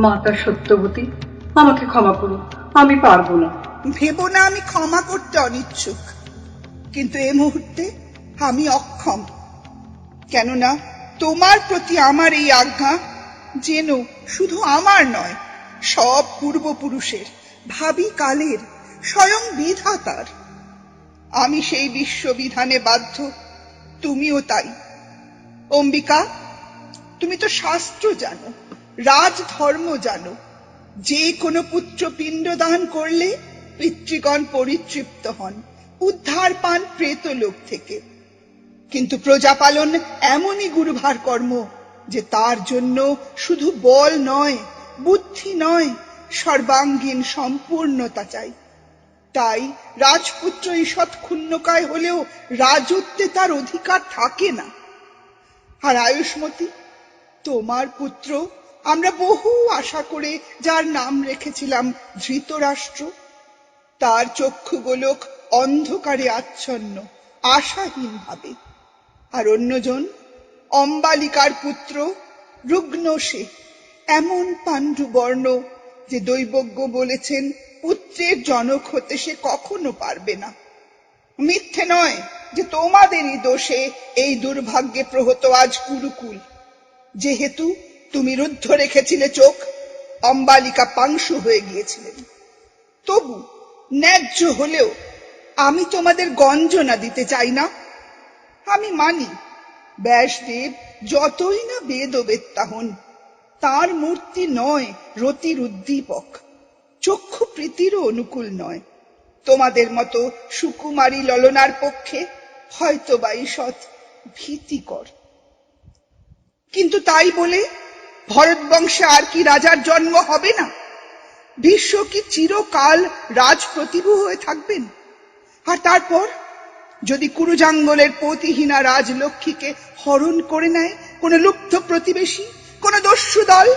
মাতা সত্যবতী, আমাকে ক্ষমা করো, আমি পারবো না। ভেবো না আমি ক্ষমা করতে অনিচ্ছুক, কিন্তু এ মুহূর্তে আমি অক্ষম। কেননা তোমার প্রতি আমার এই আজ্ঞা যেন শুধু আমার নয়, সব পূর্বপুরুষের, ভাবি কালের, স্বয়ং বিধাতার। আমি সেই বিশ্ববিধানে বাধ্য, তুমিও তাই। অম্বিকা, তুমি তো শাস্ত্র জানো, রাজধর্ম জানো, যে কোনো পুত্র পিণ্ডদান করলে পিতৃগণ পরিতৃপ্ত হন, উদ্ধার পান প্রেতলোক থেকে। কিন্তু প্রজাপালন এমনই গুরুভার কর্ম যে তার জন্য শুধু বল নয়, বুদ্ধি নয়, সর্বাঙ্গীন সম্পূর্ণতা চাই। তাই রাজপুত্র ঈষৎ ক্ষুণ্ণকায় হলেও রাজত্বে তার অধিকার থাকে না। আর আয়ুষ্মতী, তোমার পুত্র আমরা বহু আশা করে যার নাম রেখেছিলাম ধৃতরাষ্ট্র, তার চক্ষু গোলক অন্ধকারে আচ্ছন্ন, আশাহীন ভাবে। আর অন্যজন অম্বালিকার পুত্র রুগ্নসে, এমন পাণ্ডুবর্ণ যে দৈবজ্ঞ বলেছেন পুত্রের জনক হতে সে কখনো পারবে না। মিথ্যে নয় যে তোমাদেরই দোষে এই দুর্ভাগ্যে প্রহত আজ কুরুকুল। যেহেতু তুমি রুদ্ধ রেখেছিলে চোখ, অম্বালিকা পাংশু হয়ে গিয়েছিলেন। তবু ন্যায্য হলেও আমি তোমাদের গঞ্জনা দিতে চাই না। আমি মানি ব্যাসদেব যতই না বেদবেত্তা হন, তার মূর্তি নয় রতির উদ্দীপক, চক্ষু প্রীতিরও অনুকূল নয়। তোমাদের মতো সুকুমারী ললনার পক্ষে হয়তো বা ঈষৎ ভীতিকর। কিন্তু তাই বলে ভরতবংশে আর কি রাজার জন্ম হবে না? ভীষ্ম কি চিরকাল রাজপ্রতিভু হয়ে থাকবেন? আর তারপর যদি কুরুজাঙ্গলের পতিহীনা রাজলক্ষ্মীকে হরণ করে নেয় কোন লুব্ধ প্রতিবেশী, কোন দস্যু দল?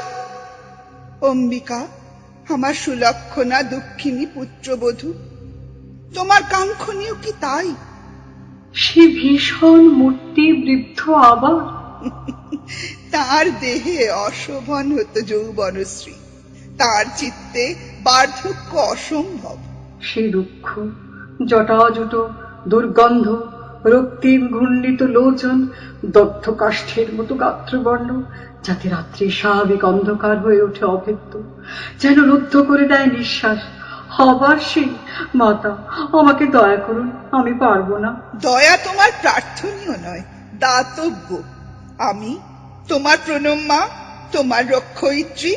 অম্বিকা, আমার সুলক্ষণা দুঃখিনী পুত্রবধূ, তোমার কাঙ্ক্ষণীয় কি তাই? সে ভীষণ মূর্তি বৃদ্ধ আবার তার দেহে অশোভন হতো যৌবনশ্রী, তার চিত্তে বার্ধক্য অসম্ভব। সে রুক্ষ জটাজুট, দুর্গন্ধ, রক্তিম ঘূর্ণিত লোচন, দগ্ধ কাষ্ঠের মতো গাত্রবর্ণ, যাতে রাত্রি স্বাভাবিক অন্ধকার হয়ে ওঠে অভেদ্য, যেন রুদ্ধ করে দেয় নিঃশ্বাস। আবার সেই মাতা, আমাকে দয়া করুন, আমি পারবো না। দয়া তোমার প্রার্থনীয় নয়, দাতব্য। আমি তোমার প্রণম্যা, তোমার রক্ষয়িত্রী।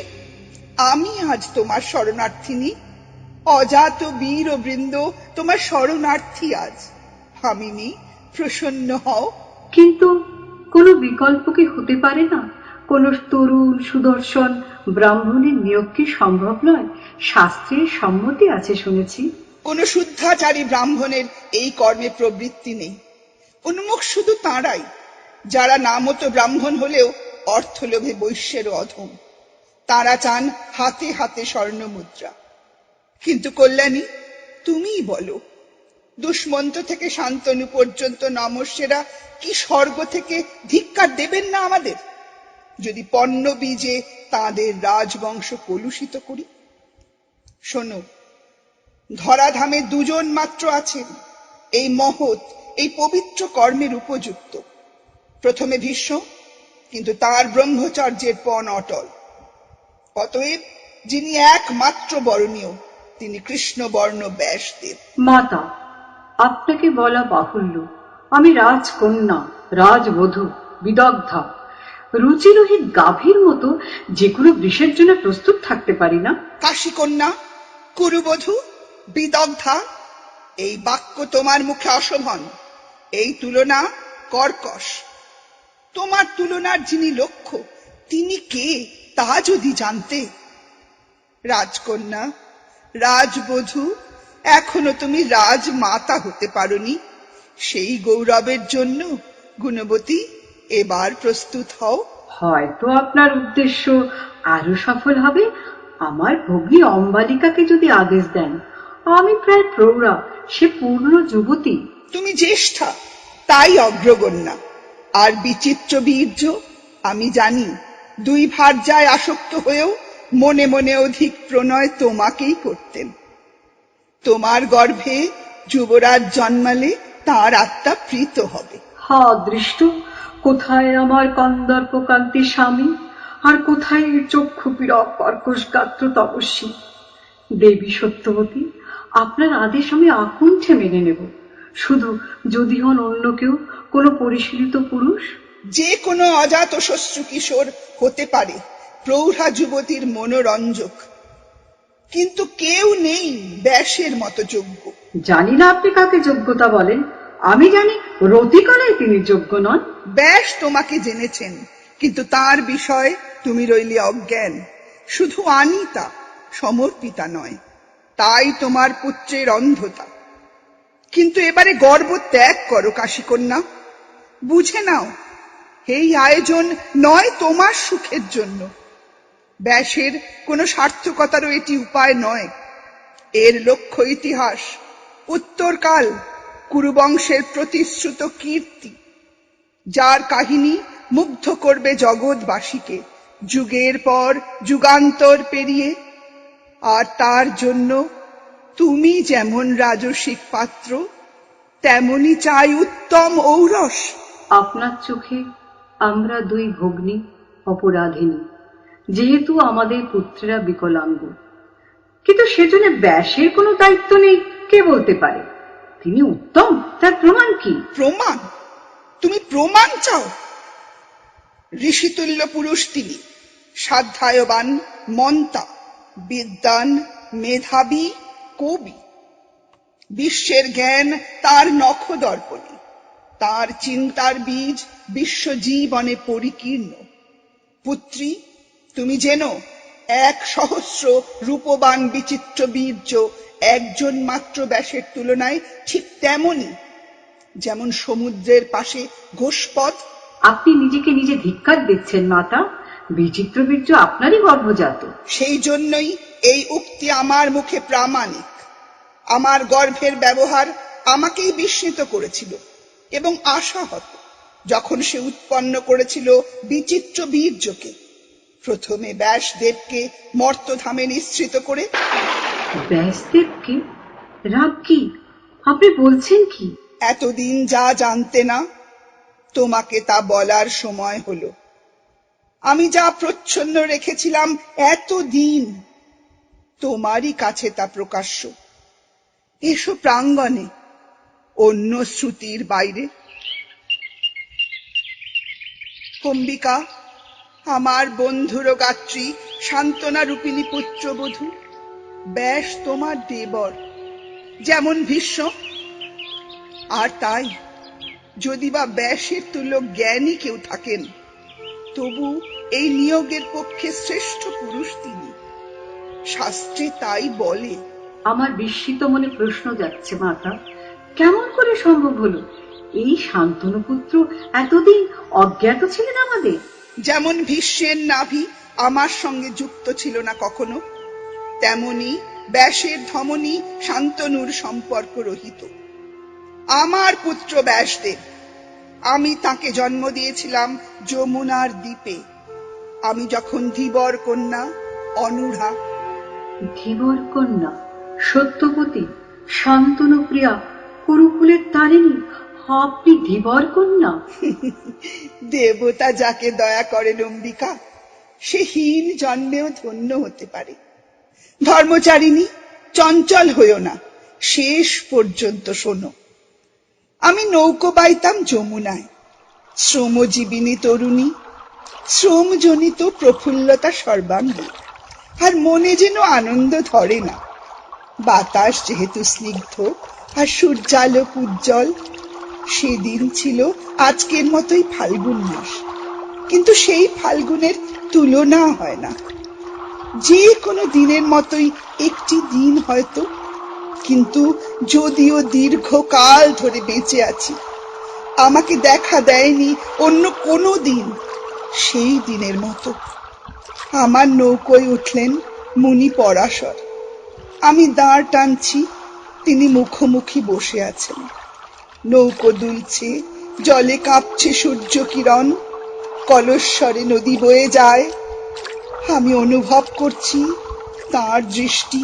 আমি আজ তোমার শরণার্থিনী। অজাত বীর ও বৃন্দ তোমার শরণার্থী আজ। ভামিনী, প্রসন্ন হও। কিন্তু কোনো বিকল্প কি হতে পারে না? কোন তরুণ সুদর্শন ব্রাহ্মণের নিয়োগ কি সম্ভব নয়? শাস্ত্রের সম্মতি আছে শুনেছি। কোন শুদ্ধাচারী ব্রাহ্মণের এই কর্মে প্রবৃত্তি নেই। উন্মুখ শুধু তাঁরাই যারা নামতো ব্রাহ্মণ হলেও অর্থলোভে বৈশ্যের অধম। তারা চান হাতে হাতে স্বর্ণ মুদ্রা। কিন্তু কল্যাণী, তুমিই বলো, দুষ্মন্ত থেকে শান্তনু পর্যন্ত নমস্যেরা কি স্বর্গ থেকে ধিক্কার দেবেন না আমাদের, যদি পণ্য বীজে তাদের রাজবংশ কলুষিত করি? শোনো, ধরাধামে দুজন মাত্র আছেন এই মহৎ, এই পবিত্র কর্মের উপযুক্ত। প্রথমে ভীষ্ম, কিন্তু তার ব্রহ্মচর্যের পণ অটল। অতএব যিনি একমাত্র বরণীয়, তিনি কৃষ্ণবর্ণ ব্যাসদেব। মাতা, আপনাকে বলা বাহুল্য, আমি রাজকন্যা, রাজবধূ, বিদগ্ধা, রুচিরহিত গাভীর মতো যে কোনো বৃষের জন্য প্রস্তুত থাকতে পারি না। কাশীকন্যা, কুরুবধূ, বিদগ্ধা, এই বাক্য তোমার মুখে অশোভন, এই তুলনা কর্কশ। তোমার তুলনার যিনি লক্ষ্য, তিনি কে তা যদি জানতে। রাজকন্যা, রাজবধূ, এখনো তুমি রাজমাতা হতে পারোনি। সেই গৌরবের জন্য গুণবতী, এবার প্রস্তুত হও। হয়তো আপনার উদ্দেশ্য আরো সফল হবে। আমার ভগ্নী অম্বালিকাকে যদি আদেশ দেন, আমি প্রায় প্রৌঢ়া, সে পূর্ণ যুবতী। তুমি জ্যেষ্ঠা, তাই অগ্রগণ্যা। আর বিচিত্র বীর্য, আমি জানি দুই ভার্যায় আসক্ত হয়েও মনে মনে অধিক প্রণয় তোমাকেই করতেন। তোমার গর্ভে যুবরাজ জন্মালে তার আত্মা প্রীত হবে। হা দৃষ্ট, কোথায় আমার কন্দর্প কান্তি স্বামী, আর কোথায় চক্ষু পীড়ক কর্কশ গাত্র তপস্বী? দেবী সত্যবতী, আপনার আদেশ আমি আকুণ্ঠে মেনে নেব, শুধু যদি হন অন্য কেউ, কোনো পরিশীলিত পুরুষ। যে কোনো অজাত শ্বশ্রু কিশোর হতে পারে প্রৌঢ়া যুবতীর মনোরঞ্জক, কিন্তু কেউ নেই ব্যাসের মতো যোগ্য। জানি না আপনি কাকে যোগ্যতা বলেন, আমি জানি রতিকলায় তিনি যোগ্য নন। ব্যাস তোমাকে জেনেছেন, কিন্তু তার বিষয়ে তুমি রইলে অজ্ঞান। শুধু আনিতা, সমর্পিতা নয়, তাই তোমার পুত্রের অন্ধতা। কিন্তু এবারে গর্ব ত্যাগ করো কাশীকন্যা, বুঝে নাও এই আয়োজন নয় তোমার সুখের জন্য। ব্যাসের কোনো সার্থকতারও এটি উপায় নয়। এর লক্ষ্য ইতিহাস, উত্তরকাল, কুরুবংশের প্রতিশ্রুত কীর্তি, যার কাহিনী মুগ্ধ করবে জগৎবাসীকে যুগের পর যুগান্তর পেরিয়ে। আর তার জন্য তুমি যেমন রাজসিক পাত্র, তেমনি চাই উত্তম ঔরস। আপনার চোখে আমরা দুই ভগ্নী অপরাধিনী, যেহেতু আমাদের পুত্রেরা বিকলাঙ্গ। কিন্তু সেজন্য ব্যাসের কোনো দায়িত্ব নেই কে বলতে পারে? তিনি উত্তম, তার প্রমাণ কি? প্রমাণ? তুমি প্রমাণ চাও? ঋষিতুল্য পুরুষ তিনি, সাধ্যায়বান, মন্তা, বিদ্বান, মেধাবী, কবি। বিশ্বের জ্ঞান তার নখদর্পণে, তার চিন্তার বীজ বিশ্বজীবনে পরিকীর্ণ। পুত্রী, তুমি জেনো 1,000 রূপবান বিচিত্র বীর্য একজন মাত্র ব্যাসের তুলনায় ঠিক তেমনি, যেমন সমুদ্রের পাশে ঘোষপথ। আপনি নিজেকে নিজে ধিক্কার দিচ্ছেন মাতা, বিচিত্র বীর্য আপনারই গর্ভজাত। সেই জন্যই এই উক্তি আমার মুখে প্রামাণিক। আমার গর্ভের ব্যবহার আমাকেই বিস্মিত করেছিল এবং আশাহত, যখন সে উৎপন্ন করেছিল বিচিত্র বীর্যকে। প্রথমে ব্যাসদেবকে মর্তধামে নিঃসৃত করে। ব্যাসদেবকে? রাগ কি? আপনি বলছেন কি? এতদিন যা জানতে না, তোমাকে তা বলার সময় হলো। আমি যা প্রচ্ছন্ন রেখেছিলাম এতদিন, তোমারই কাছে তা প্রকাশ্য। এসো প্রাঙ্গণে, অন্য শ্রুতির বাইরে। অম্বিকা, আমার বন্ধুর গাত্রী, সান্ত্বনা রূপিণী পুত্রবধূ, ব্যাস তোমার দেবর, যেমন ভীষ্ম। আর তাই যদি বা ব্যাসের তুল্য জ্ঞানী কেউ থাকেন, তবু এই নিয়োগের পক্ষে শ্রেষ্ঠ পুরুষ তিনি। শাস্ত্রে তাই বলে। আমার বিস্মিত মনে প্রশ্ন যাচ্ছে মাতা, কেমন করে সম্ভব হলো? এই শান্তনু পুত্র এতদিন অজ্ঞাত ছিলেন আমাদের। যেমন ভীষ্মের নাভি আমার সঙ্গে যুক্ত ছিল না কখনো, তেমনি ব্যাসের ধমনী শান্তনুর সম্পর্ক রহিত। আমার পুত্র ব্যাসদেব, আমি তাকে জন্ম দিয়েছিলাম যমুনার দ্বীপে, আমি যখন ধীবর কন্যা অনূঢ়া। ধীবর কন্যা, সত্যবতী, শান্তনু প্রিয়া, কুরুকুলের তারিণী, আপনি ধীবর কন্যা? দেবতা যাকে দয়া করেন অম্বিকা, সে হীন জন্মেও ধন্য হতে পারে। ধর্মচারিণী, চঞ্চল হইও না, শেষ পর্যন্ত শোনো। আমি নৌকো বাইতাম যমুনায়, শ্রমজীবিনী তরুণী, শ্রমজনিত প্রফুল্লতা সর্বাঙ্গে, আর মনে যেন আনন্দ ধরে না। বাতাস যেহেতু স্নিগ্ধ আর সূর্যালোক উজ্জ্বল। সেদিন ছিল আজকের মতোই ফাল্গুন মাস, কিন্তু সেই ফাল্গুনের তুলনা হয় না। যে কোনো দিনের মতোই একটি দিন হয়তো, কিন্তু যদিও দীর্ঘকাল ধরে বেঁচে আছি, আমাকে দেখা দেয়নি অন্য কোনো দিন সেই দিনের মতো। আমার নৌকোয় উঠলেন মুনি পরাশর। আমি দাঁড় টানছি, তিনি মুখোমুখি বসে আছেন। নৌকো দুলছে, জলে কাঁপছে সূর্য কিরণ, কলস্বরে নদী বয়ে যায়। আমি অনুভব করছি তার দৃষ্টি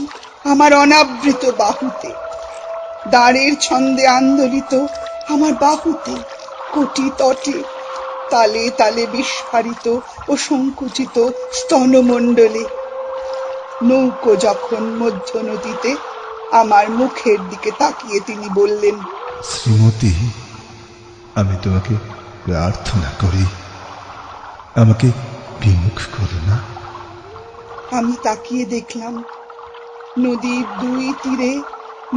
আমার অনাবৃত বাহুতে, দাঁড়ের ছন্দে আন্দোলিত আমার বাহুতে, কোটি তটে, তালে তালে বিস্ফারিত ও সংকুচিত স্তনমণ্ডলে। নৌকো যখন মধ্য নদীতে, আমার মুখের দিকে তাকিয়ে তিনি বললেন, শ্রীমতী, আমি তোমাকে প্রার্থনা করি, আমাকে বিমুখ করো না। আমি তাকিয়ে দেখলাম নদীর দুই তীরে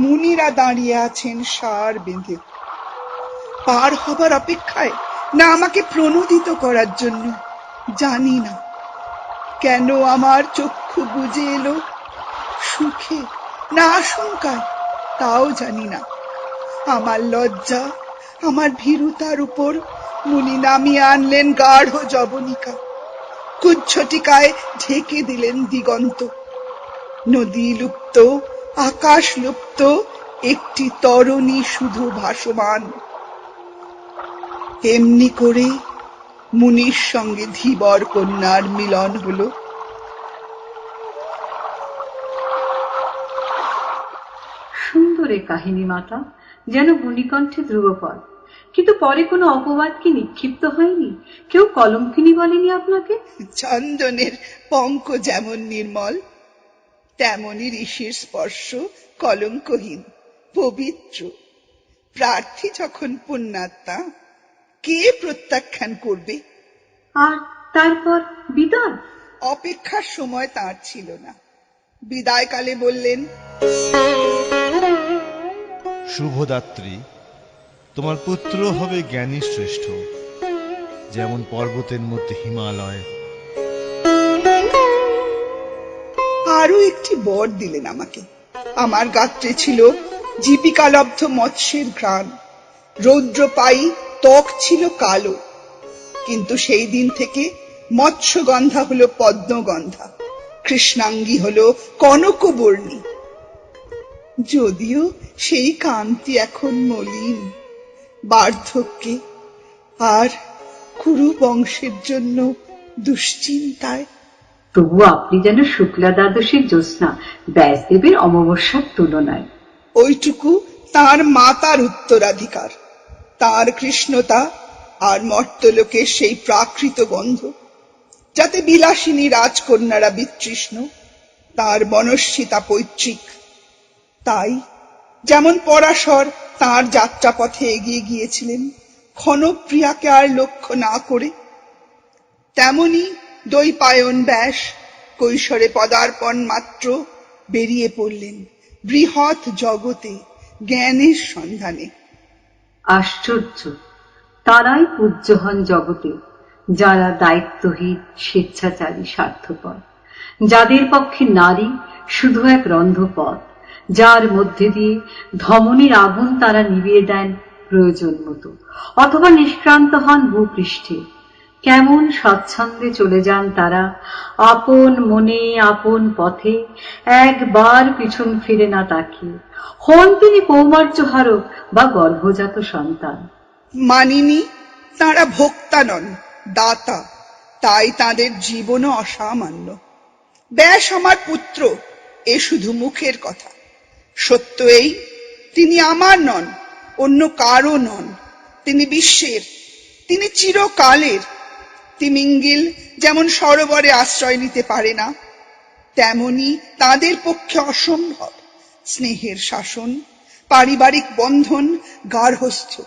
মুনিরা দাঁড়িয়ে আছেন সার বেঁধে, পার হবার অপেক্ষায়, না আমাকে প্রণোদিত করার জন্য। জানি না কেন আমার চক্ষু বুজে এলো, সুখে না আশঙ্কায় তাও জানি না। আমার লজ্জা, আমার ভীরুতার উপর মুনি নামিয়ে আনলেন গাঢ় যবনিকা, কুজ্ঝটিকায় ঢেকে দিলেন দিগন্ত। নদী লুপ্ত, আকাশ লুপ্ত, একটি তরণী শুধু ভাসমান। এমনি করে মুনির সঙ্গে ধীবর কন্যার মিলন হলো। সুন্দর এ কাহিনী মাতা, যেন গুণিকণ্ঠে ধ্রুবপদ। কিন্তু পরে কোনো অপবাদ কি নিক্ষিপ্ত হয়নি? কেউ কলঙ্কিনী বলেনি আপনাকে? চন্দনের পঙ্ক যেমন নির্মল, তেমনি ঋষির স্পর্শ কলঙ্কহীন, পবিত্র। প্রার্থী যখন পুণ্যাত্মা, কে প্রত্যাখ্যান করবে? আর তারপর বিদায়? অপেক্ষার সময় তার ছিল না। বিদায়কালে বললেন, শুভদাত্রী, তোমার পুত্র হবে জ্ঞানী শ্রেষ্ঠ, যেমন পর্বতের মধ্যে হিমালয়। আরো একটি বর দিলেন আমাকে। আমার গাত্রে ছিল জীবিকালব্ধ মৎস্যের ঘ্রাণ, রৌদ্রপায়ী ত্বক ছিল কালো, কিন্তু সেই দিন থেকে মৎস্যগন্ধা হলো পদ্মগন্ধা, কৃষ্ণাঙ্গী হলো কনকবর্ণী। যদিও সেই কান্তি এখন মলিন, বার্ধক্যে আর কুরু বংশের জন্য দুশ্চিন্তায়। তবু আপনি যেন শুক্লা দ্বাদশীর জ্যোৎস্না, ব্যাসদেবের অমাবস্যার তুলনায়। ওইটুকু তার মাতার উত্তরাধিকার, তার কৃষ্ণতা আর মর্তলোকের সেই প্রাকৃত গন্ধ, যাতে বিলাসিনী রাজকন্যারা বিতৃষ্ণ, তার মনস্বিতা পৈতৃক। তাই যেমন পরাশর তার যাত্রাপথে এগিয়ে গিয়েছিলেন ক্ষণপ্রিয়াকে আর লক্ষ্য না করে, তেমনি দৈপায়ন ব্যাস কৈশোরে পদার্পণ মাত্র বেরিয়ে পড়লেন বৃহৎ জগতে জ্ঞানের সন্ধানে। আশ্চর্য, তারাই পূজ্য হন জগতে, যারা দায়িত্বহীন, স্বেচ্ছাচারী, স্বার্থপর, যাদের পক্ষে নারী শুধু এক রন্ধপথ, যার মধ্যে দিয়ে ধমনীর আগুন তারা নিভিয়ে দেন প্রয়োজন মতো, অথবা নিষ্ক্রান্ত হন ভূপৃষ্ঠে। কেমন স্বচ্ছন্দে চলে যান তারা, আপন মনে আপন পথে, একবার পিছন ফিরে না তাকিয়ে। হন তিনি কৌমার্যহারক বা গর্ভজাত সন্তান। মানিনি তাঁরা ভোক্তা নন, দাতা, তাই তাদের জীবনও অসামান্য। ব্যাস আমার পুত্র, এ শুধু মুখের কথা। সত্য এই, তিনি আমার নন, অন্য কারও নন। তিনি বিশ্বের, তিনি চিরকালের। তিমিঙ্গিল যেমন সরোবরে আশ্রয় নিতে পারে না, তেমনি তাদের পক্ষে অসম্ভব স্নেহের শাসন, পারিবারিক বন্ধন গার্হস্থ্য।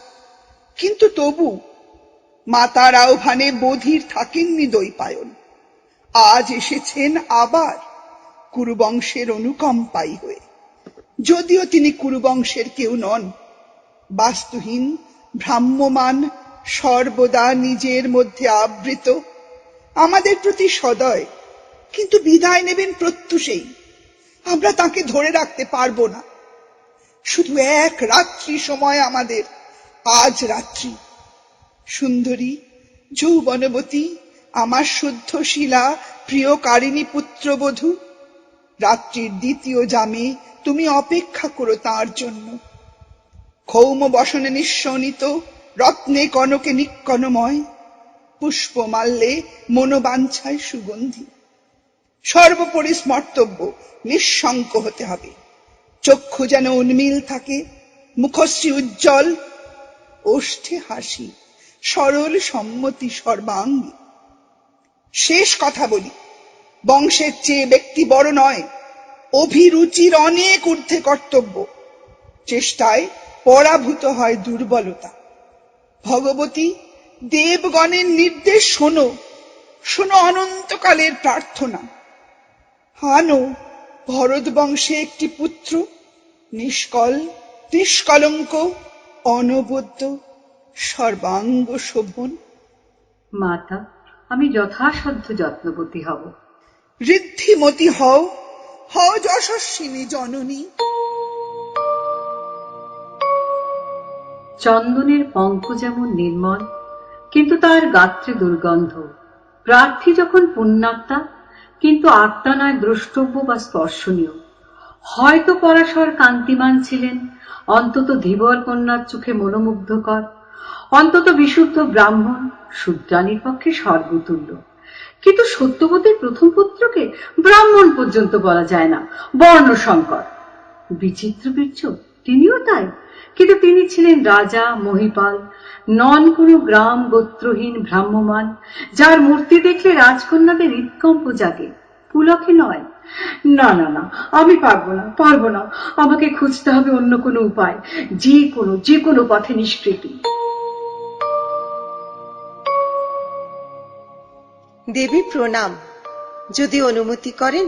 কিন্তু তবু মাতার আহ্বানে বধির থাকেননি দৈপায়ন। আজ এসেছেন আবার কুরুবংশের অনুকম্পায়ী হয়ে। যদিও তিনি কুরুবংশের কেউ নন, বাস্তুহীন, ভ্রাম্যমান, সর্বদা নিজের মধ্যে আবৃত, আমাদের প্রতি সদয়, কিন্তু বিদায় নেবেন প্রত্যুষেই। আমরা তাকে ধরে রাখতে পারবো না। শুধু এক রাত্রি সময় আমাদের, আজ রাত্রি। সুন্দরী, যৌবনবতী, আমার শুদ্ধ শিলা, প্রিয়কারিণী পুত্রবধূ, রাত্রির দ্বিতীয় জামে তুমি অপেক্ষা করো তাঁর জন্য। ক্ষৌম বসনে নিঃশোণিত, রত্নে কনকে নিক্কণময়, পুষ্পমাল্যে মনোবাঞ্ছায় সুগন্ধি। সর্বোপরি স্মর্তব্য নিঃশঙ্ক হতে হবে। চক্ষু যেন উন্মিল থাকে, মুখশ্রী উজ্জ্বল, ওষ্ঠে হাসি, সরল সম্মতি সর্বাঙ্গী। শেষ কথা বলি, বংশের চেয়ে ব্যক্তি বড় নয়, অভিরুচির অনেক ঊর্ধ্বে কর্তব্য। চেষ্টায় পরাভূত হয় দুর্বলতা। ভগবতী, দেবগণের নির্দেশ শোনো, শোনো অনন্তকালের প্রার্থনা। আনো ভরত বংশে একটি পুত্র, নিষ্কল, নিষ্কলঙ্ক, অনবদ্য, সর্বাঙ্গ শোভন। মাতা, আমি যথাসাধ্য যত্নবতী হব। ঋদ্ধিমতী হও, হও যশস্বিনী জননী। চন্দনের পঙ্ক যেমন নির্মল, কিন্তু তার গাত্রে দুর্গন্ধ। প্রার্থী যখন পুণ্যাত্মা, কিন্তু আত্মা নয় দ্রষ্টব্য বা স্পর্শনীয়। হয়তো পরাশর কান্তিমান ছিলেন, অন্তত ধীবর কন্যার চোখে মনোমুগ্ধকর, অন্তত বিশুদ্ধ ব্রাহ্মণ শূদ্রাণীর পক্ষে স্বর্গতুল্য। কিন্তু সত্যবতীর প্রথম পুত্রকে ব্রাহ্মণ পর্যন্ত বলা যায় না, বর্ণসংকর। বিচিত্র বীর্য তিনিও তাই, কিন্তু তিনি ছিলেন রাজা, মহিপাল, নন কোনো গ্রাম গোত্রহীন ভ্রাম্যমান, যার মূর্তি দেখলে রাজকন্যাদের হৃৎকম্প জাগে, পুলকে নয়। না না না, আমি পারবো না, আমাকে খুঁজতে হবে অন্য কোনো উপায়, যে কোনো পথে নিষ্কৃতি। দেবী প্রণাম। যদি অনুমতি করেন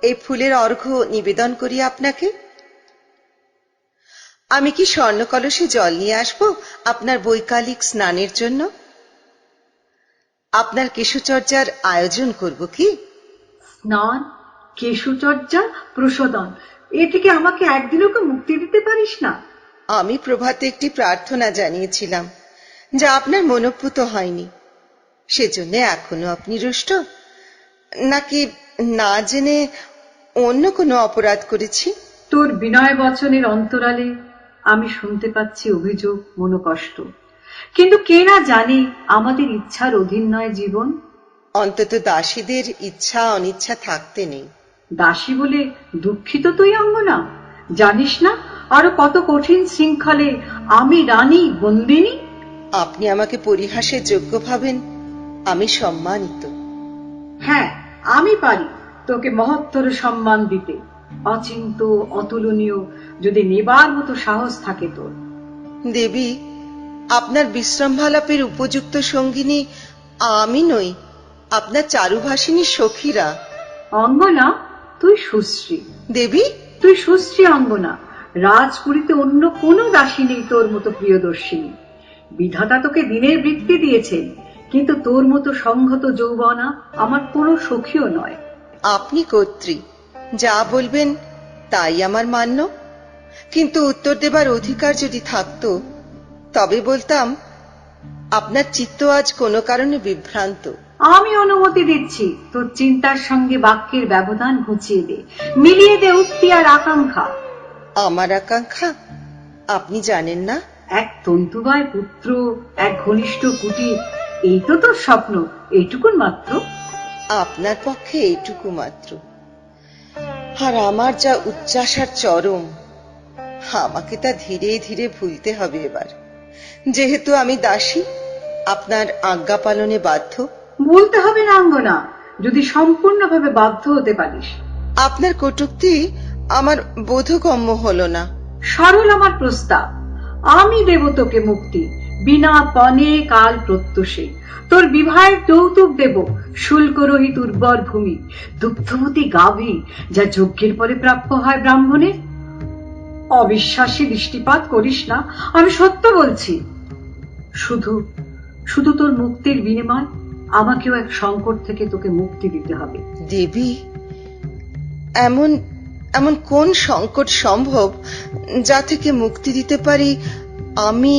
এই ফুলের অর্ঘ্য নিবেদন করি আপনাকে। আমি কি স্বর্ণ কলসে জল নিয়ে আসব আপনার বৈকালিক স্নানের জন্য? আপনার কেশচর্যার আয়োজন করব কি? স্নান, কেশচর্যা, প্রসদন, এ থেকে আমাকে একদিনও মুক্তি দিতে পারিস না? আমি প্রভাতে একটি প্রার্থনা জানিয়েছিলাম, যা আপনার মনোপুত হয়নি। সেজন্য এখনো আপনি রুষ্ট? নাকি না জেনে অন্য কোনো অপরাধ করেছি? তোর বিনয় বচনের অন্তরালে আমি শুনতে পাচ্ছি অভিযোগ, মনোকষ্ট। কিন্তু কে না জানে আমাদের ইচ্ছার অধীন নয় জীবন। অন্তত দাসীদের ইচ্ছা অনিচ্ছা থাকতে নেই। দাসী বলে দুঃখিত তুই অঙ্গনা? জানিস না আরো কত কঠিন শৃঙ্খলে আমি রানী, বন্দিনী। আপনি আমাকে পরিহাসের যোগ্য ভাবেন, আমি সম্মানিত। হ্যাঁ, আমি পারি তোকে মহত্তর সম্মান দিতে, অচিন্ত অতুলনীয়, যদি নেবার মতো সাহস থাকে তোর। দেবী, আপনার বিশ্রামভালাপের উপযুক্ত সঙ্গিনী আমি নই, আপনার চারুভাষিনী সখীরা। অঙ্গনা, তুই সুশ্রী। দেবী, তুই সুশ্রী অঙ্গনা। রাজপুরীতে অন্য কোনো দাসী নেই তোর মতো প্রিয়দর্শিনী। বিধাতা তোকে দিনের বৃত্তি দিয়েছেন, কিন্তু তোর মতো সংহত যৌবনা আমার কোনো সখীও নয়। আপনি কর্ত্রী, যা বলবেন তাই আমার মান্য। কিন্তু উত্তর দেবার অধিকার যদি থাকতো, তবে বলতাম আপনার চিত্ত আজ কোনো কারণে বিভ্রান্ত। আমি অনুমতি দিচ্ছি, তোর চিন্তার সঙ্গে বাক্যের ব্যবধান ঘুচিয়ে দে, মিলিয়ে দে উক্তি আর আকাঙ্ক্ষা। আমার আকাঙ্ক্ষা আপনি জানেন না? এক তন্তুবায় পুত্র, এক ঘনিষ্ঠ কুটির, এই তো তোর স্বপ্ন, এইটুকুন মাত্র। আপনার পক্ষে এইটুকু মাত্র। আর আমার যা উচ্চাসার চরম, আমাকে তা ধীরে ধীরে ভুলতে হবে এবার। যেহেতু আমি দাসী, আপনার আজ্ঞা পালনে বাধ্য। বলতে হবে না অঙ্গনা, যদি সম্পূর্ণভাবে বাধ্য হতে পারিস। আপনার কটূক্তি আমার বোধগম্য হলো না। সরল আমার প্রস্তাব, আমি দেব তোকে মুক্তি, বিনা পণে কাল প্রত্যুষে। তোর বিবাহের যৌতুক দেব, শুল্ক রহিত উর্বর ভূমি, দুগ্ধবতী গাভী, যা যজ্ঞের পরে প্রাপ্য হয় ব্রাহ্মণের। অবিশ্বাসী দৃষ্টিপাত করিস না, আমি সত্য বলছি। শুধু শুধু তোর মুক্তির বিনিময় আমাকেও এক সংকট থেকে তোকে মুক্তি দিতে হবে। দেবী, এমন এমন কোন সংকট সম্ভব যা থেকে মুক্তি দিতে পারি আমি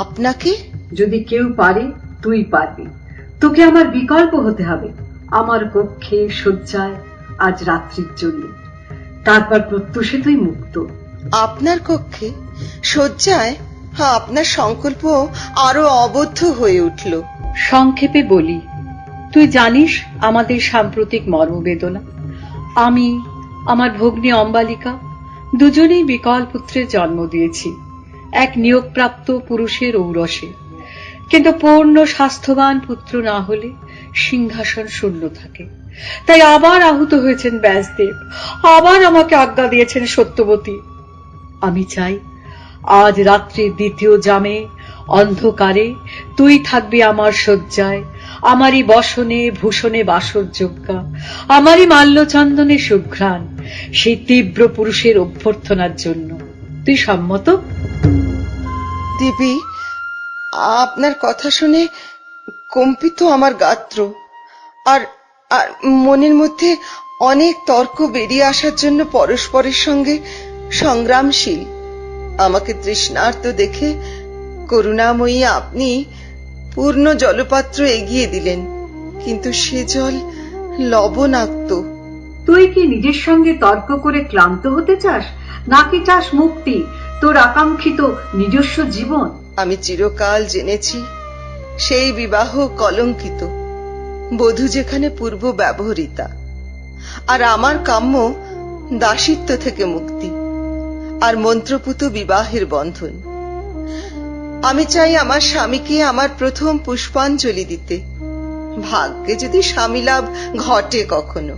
আপনাকে? যদি কেউ পারে, তুই পারবি। তোকে আমার বিকল্প হতে হবে, আমার কক্ষে শয্যায় আজ রাত্রির জন্য। তারপর প্রত্যুষে তুই মুক্ত। আপনার কক্ষে শয্যায়? আপনার সংকল্প আরো অবদ্ধ হয়ে উঠল। সংক্ষেপে বলি, তুই জানিস আমাদের সাম্প্রতিক মর্মবেদনা। আমি, আমার ভগ্নী অম্বালিকা দুজনেই বিকল পুত্রের জন্ম দিয়েছি, এক নিয়োগপ্রাপ্ত পুরুষের ঔরসে। কিন্তু পূর্ণ স্বাস্থ্যবান পুত্র না হলে সিংহাসন শূন্য থাকে। তাই আবার আহুত হয়েছেন ব্যাসদেব, আবার আমাকে আজ্ঞা দিয়েছেন সত্যবতী। আমি চাই আজ রাত্রি দ্বিতীয় জামে অন্ধকারে তুই থাকবি আমার শয্যায়, আমারই বসনে ভূষণে বাসরযোগ্যা, আমারই মাল্যচন্দনে সুঘ্রাণ, সেই তীব্র পুরুষের অভ্যর্থনার জন্য। তুই সম্মত? দেবী, আপনার কথা শুনে কম্পিত আমার গাত্র, আর আর মনের মধ্যে অনেক তর্ক বেরিয়ে আসার জন্য পরস্পরের সঙ্গে সংগ্রামশীল। আমাকে তৃষ্ণার্ত দেখে করুণাময়ী আপনি পূর্ণ জলপাত্র এগিয়ে দিলেন, কিন্তু সে জল লবণাক্ত। তুই কি নিজের সঙ্গে তর্ক করে ক্লান্ত হতে চাস, নাকি চাস মুক্তি, তোর আকাঙ্ক্ষিত নিজস্ব জীবন? আমি চিরকাল জেনেছি সেই বিবাহ কলঙ্কিত, বধূ যেখানে পূর্ব ব্যবহৃতা, আর আমার কাম্য দাসিত্ব থেকে মুক্তি আর মন্ত্রপুত বিবাহের বন্ধন। আমি চাই আমার স্বামীকে আমার প্রথম পুষ্পাঞ্জলি দিতে, ভাগ্যে যদি স্বামী লাভ ঘটে কখনো।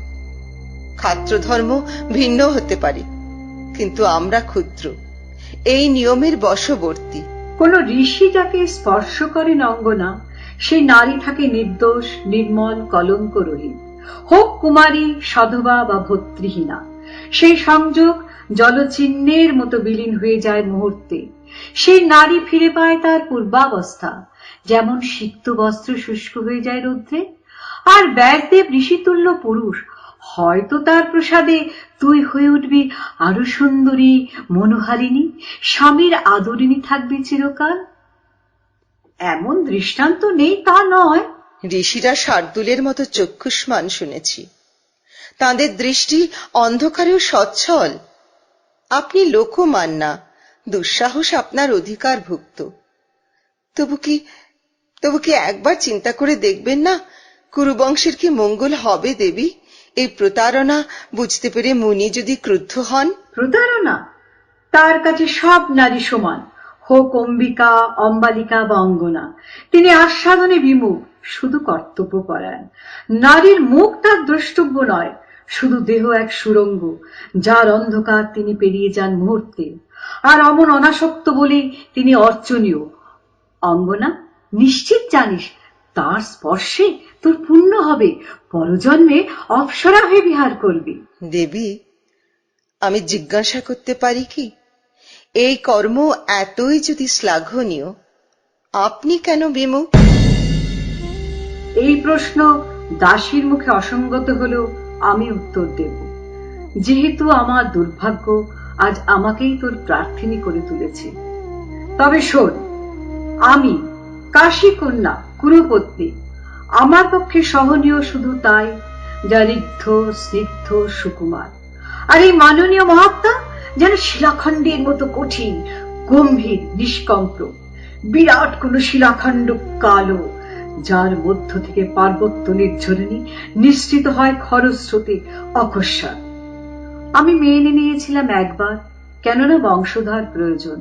ক্ষাত্রধর্ম ভিন্ন হতে পারে, কিন্তু আমরা ক্ষুদ্র, এই নিয়মের বশবর্তী। কোন ঋষি যাকে স্পর্শ করেন অঙ্গনা, সেই নারী থাকে নির্দোষ, নির্মল, কলঙ্ক রহিত, হোক কুমারী, সাধবা বা ভর্তৃহীনা। সেই সংযোগ জলচিহ্নের মতো বিলীন হয়ে যায় মুহূর্তে। সেই নারী ফিরে পায় তার পূর্বাবস্থা, যেমন সিক্ত বস্ত্র শুষ্ক হয়ে যায় রৌদ্রে। আর ব্যাসদেব ঋষিতুল্য পুরুষ, হয়তো তার প্রসাদে তুই হয়ে উঠবি আরো সুন্দরী, মনোহারিণী, স্বামীর আদরিণী থাকবি চিরকাল। এমন দৃষ্টান্ত নেই তা নয়। ঋষিরা শার্দুলের মতো চক্ষুষ্মান শুনেছি, তাঁদের দৃষ্টি অন্ধকারেও সচ্ছল। আপনি লোকমান্না, দুঃসাহস আপনার অধিকারভুক্ত। তবু কি একবার চিন্তা করে দেখবেন না, কুরুবংশের কি মঙ্গল হবে দেবী? এই প্রতারণা বুঝতে পেরে মুনি যদি ক্রুদ্ধ হন। প্রতারণা? তার কাছে সব নারী সমান, হোক অম্বিকা, অম্বালিকা বা অঙ্গনা। তিনি আস্বাদনে বিমুখ, শুধু কর্তব্যপরায়ণ। নারীর মুখ তার দ্রষ্টব্য নয়, শুধু দেহ এক সুড়ঙ্গ, যার অন্ধকার তিনি পেরিয়ে যান মুহূর্তে। আর অমন অনাসক্ত বলেই তিনি অর্চনীয়। অঙ্গনা, নিশ্চিত জানিস তার স্পর্শে তোর পুণ্য হবে, পরজন্মে অপ্সরা হয়ে বিহার করবি। দেবী, আমি জিজ্ঞাসা করতে পারি কি, এই কর্ম এতই যদি শ্লাঘনীয়, আপনি কেন বিমুখ? এই প্রশ্ন দাসীর মুখে অসঙ্গত হলেও আমি উত্তর দেব, যেহেতু আমার দুর্ভাগ্য আজ আমাকেই তোর প্রার্থিনী করে তুলেছে। তবে শোন, আমি কাশী কন্যা, কুরুপত্নী, আমার পক্ষে সহনীয় শুধু তাই যা ঋদ্ধ, স্নিগ্ধ, সুকুমার। আর এই মাননীয় মহাত্মা যেন শিলাখণ্ডের মতো কঠিন, গম্ভীর, নিষ্কম্প, বিরাট কোন শিলাখণ্ড কালো, যার মধ্য থেকে পার্বত্য নির্ঝরণী নিঃসৃত হয় খরস্রোতে অকস্মাৎ। আমি মেনে নিয়েছিলাম একবার, কেননা বংশধর প্রয়োজন,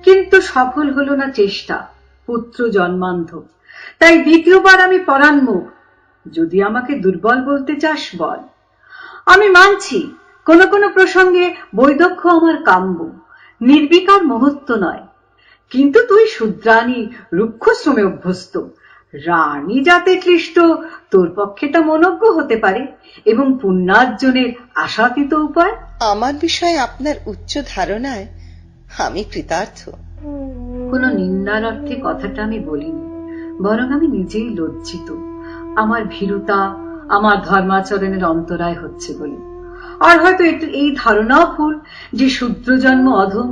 কিন্তু সফল হলো না চেষ্টা, পুত্র জন্মান্ধ। তাই দ্বিতীয়বার আমি পরান্মুখ। যদি আমাকে দুর্বল বলতে চাস বল। আমি মানছি কোন কোন প্রসঙ্গে বৈদক্ষ আমার কাম্য, নির্বিকার মহত্ব নয়। কিন্তু তুই শূদ্রাণী, রুক্ষ শ্রমে অভ্যস্ত, রানী যাতে ক্লিষ্ট, তোর পক্ষে তা মনজ্ঞ হতে পারে এবং পুণ্যার্জনের আশাতীত উপায়। আমার বিষয়ে আপনার উচ্চ ধারণায় আমি কৃতার্থ। কোন নিন্দার অর্থে কথাটা আমি বলিনি, বরং আমি নিজেই লজ্জিত আমার ভীরুতা, আমার ধর্মাচরণের অন্তরায় হচ্ছে বলে। আর হয়তো এই ধারণাও ভুল যে শূদ্র জন্ম অধম,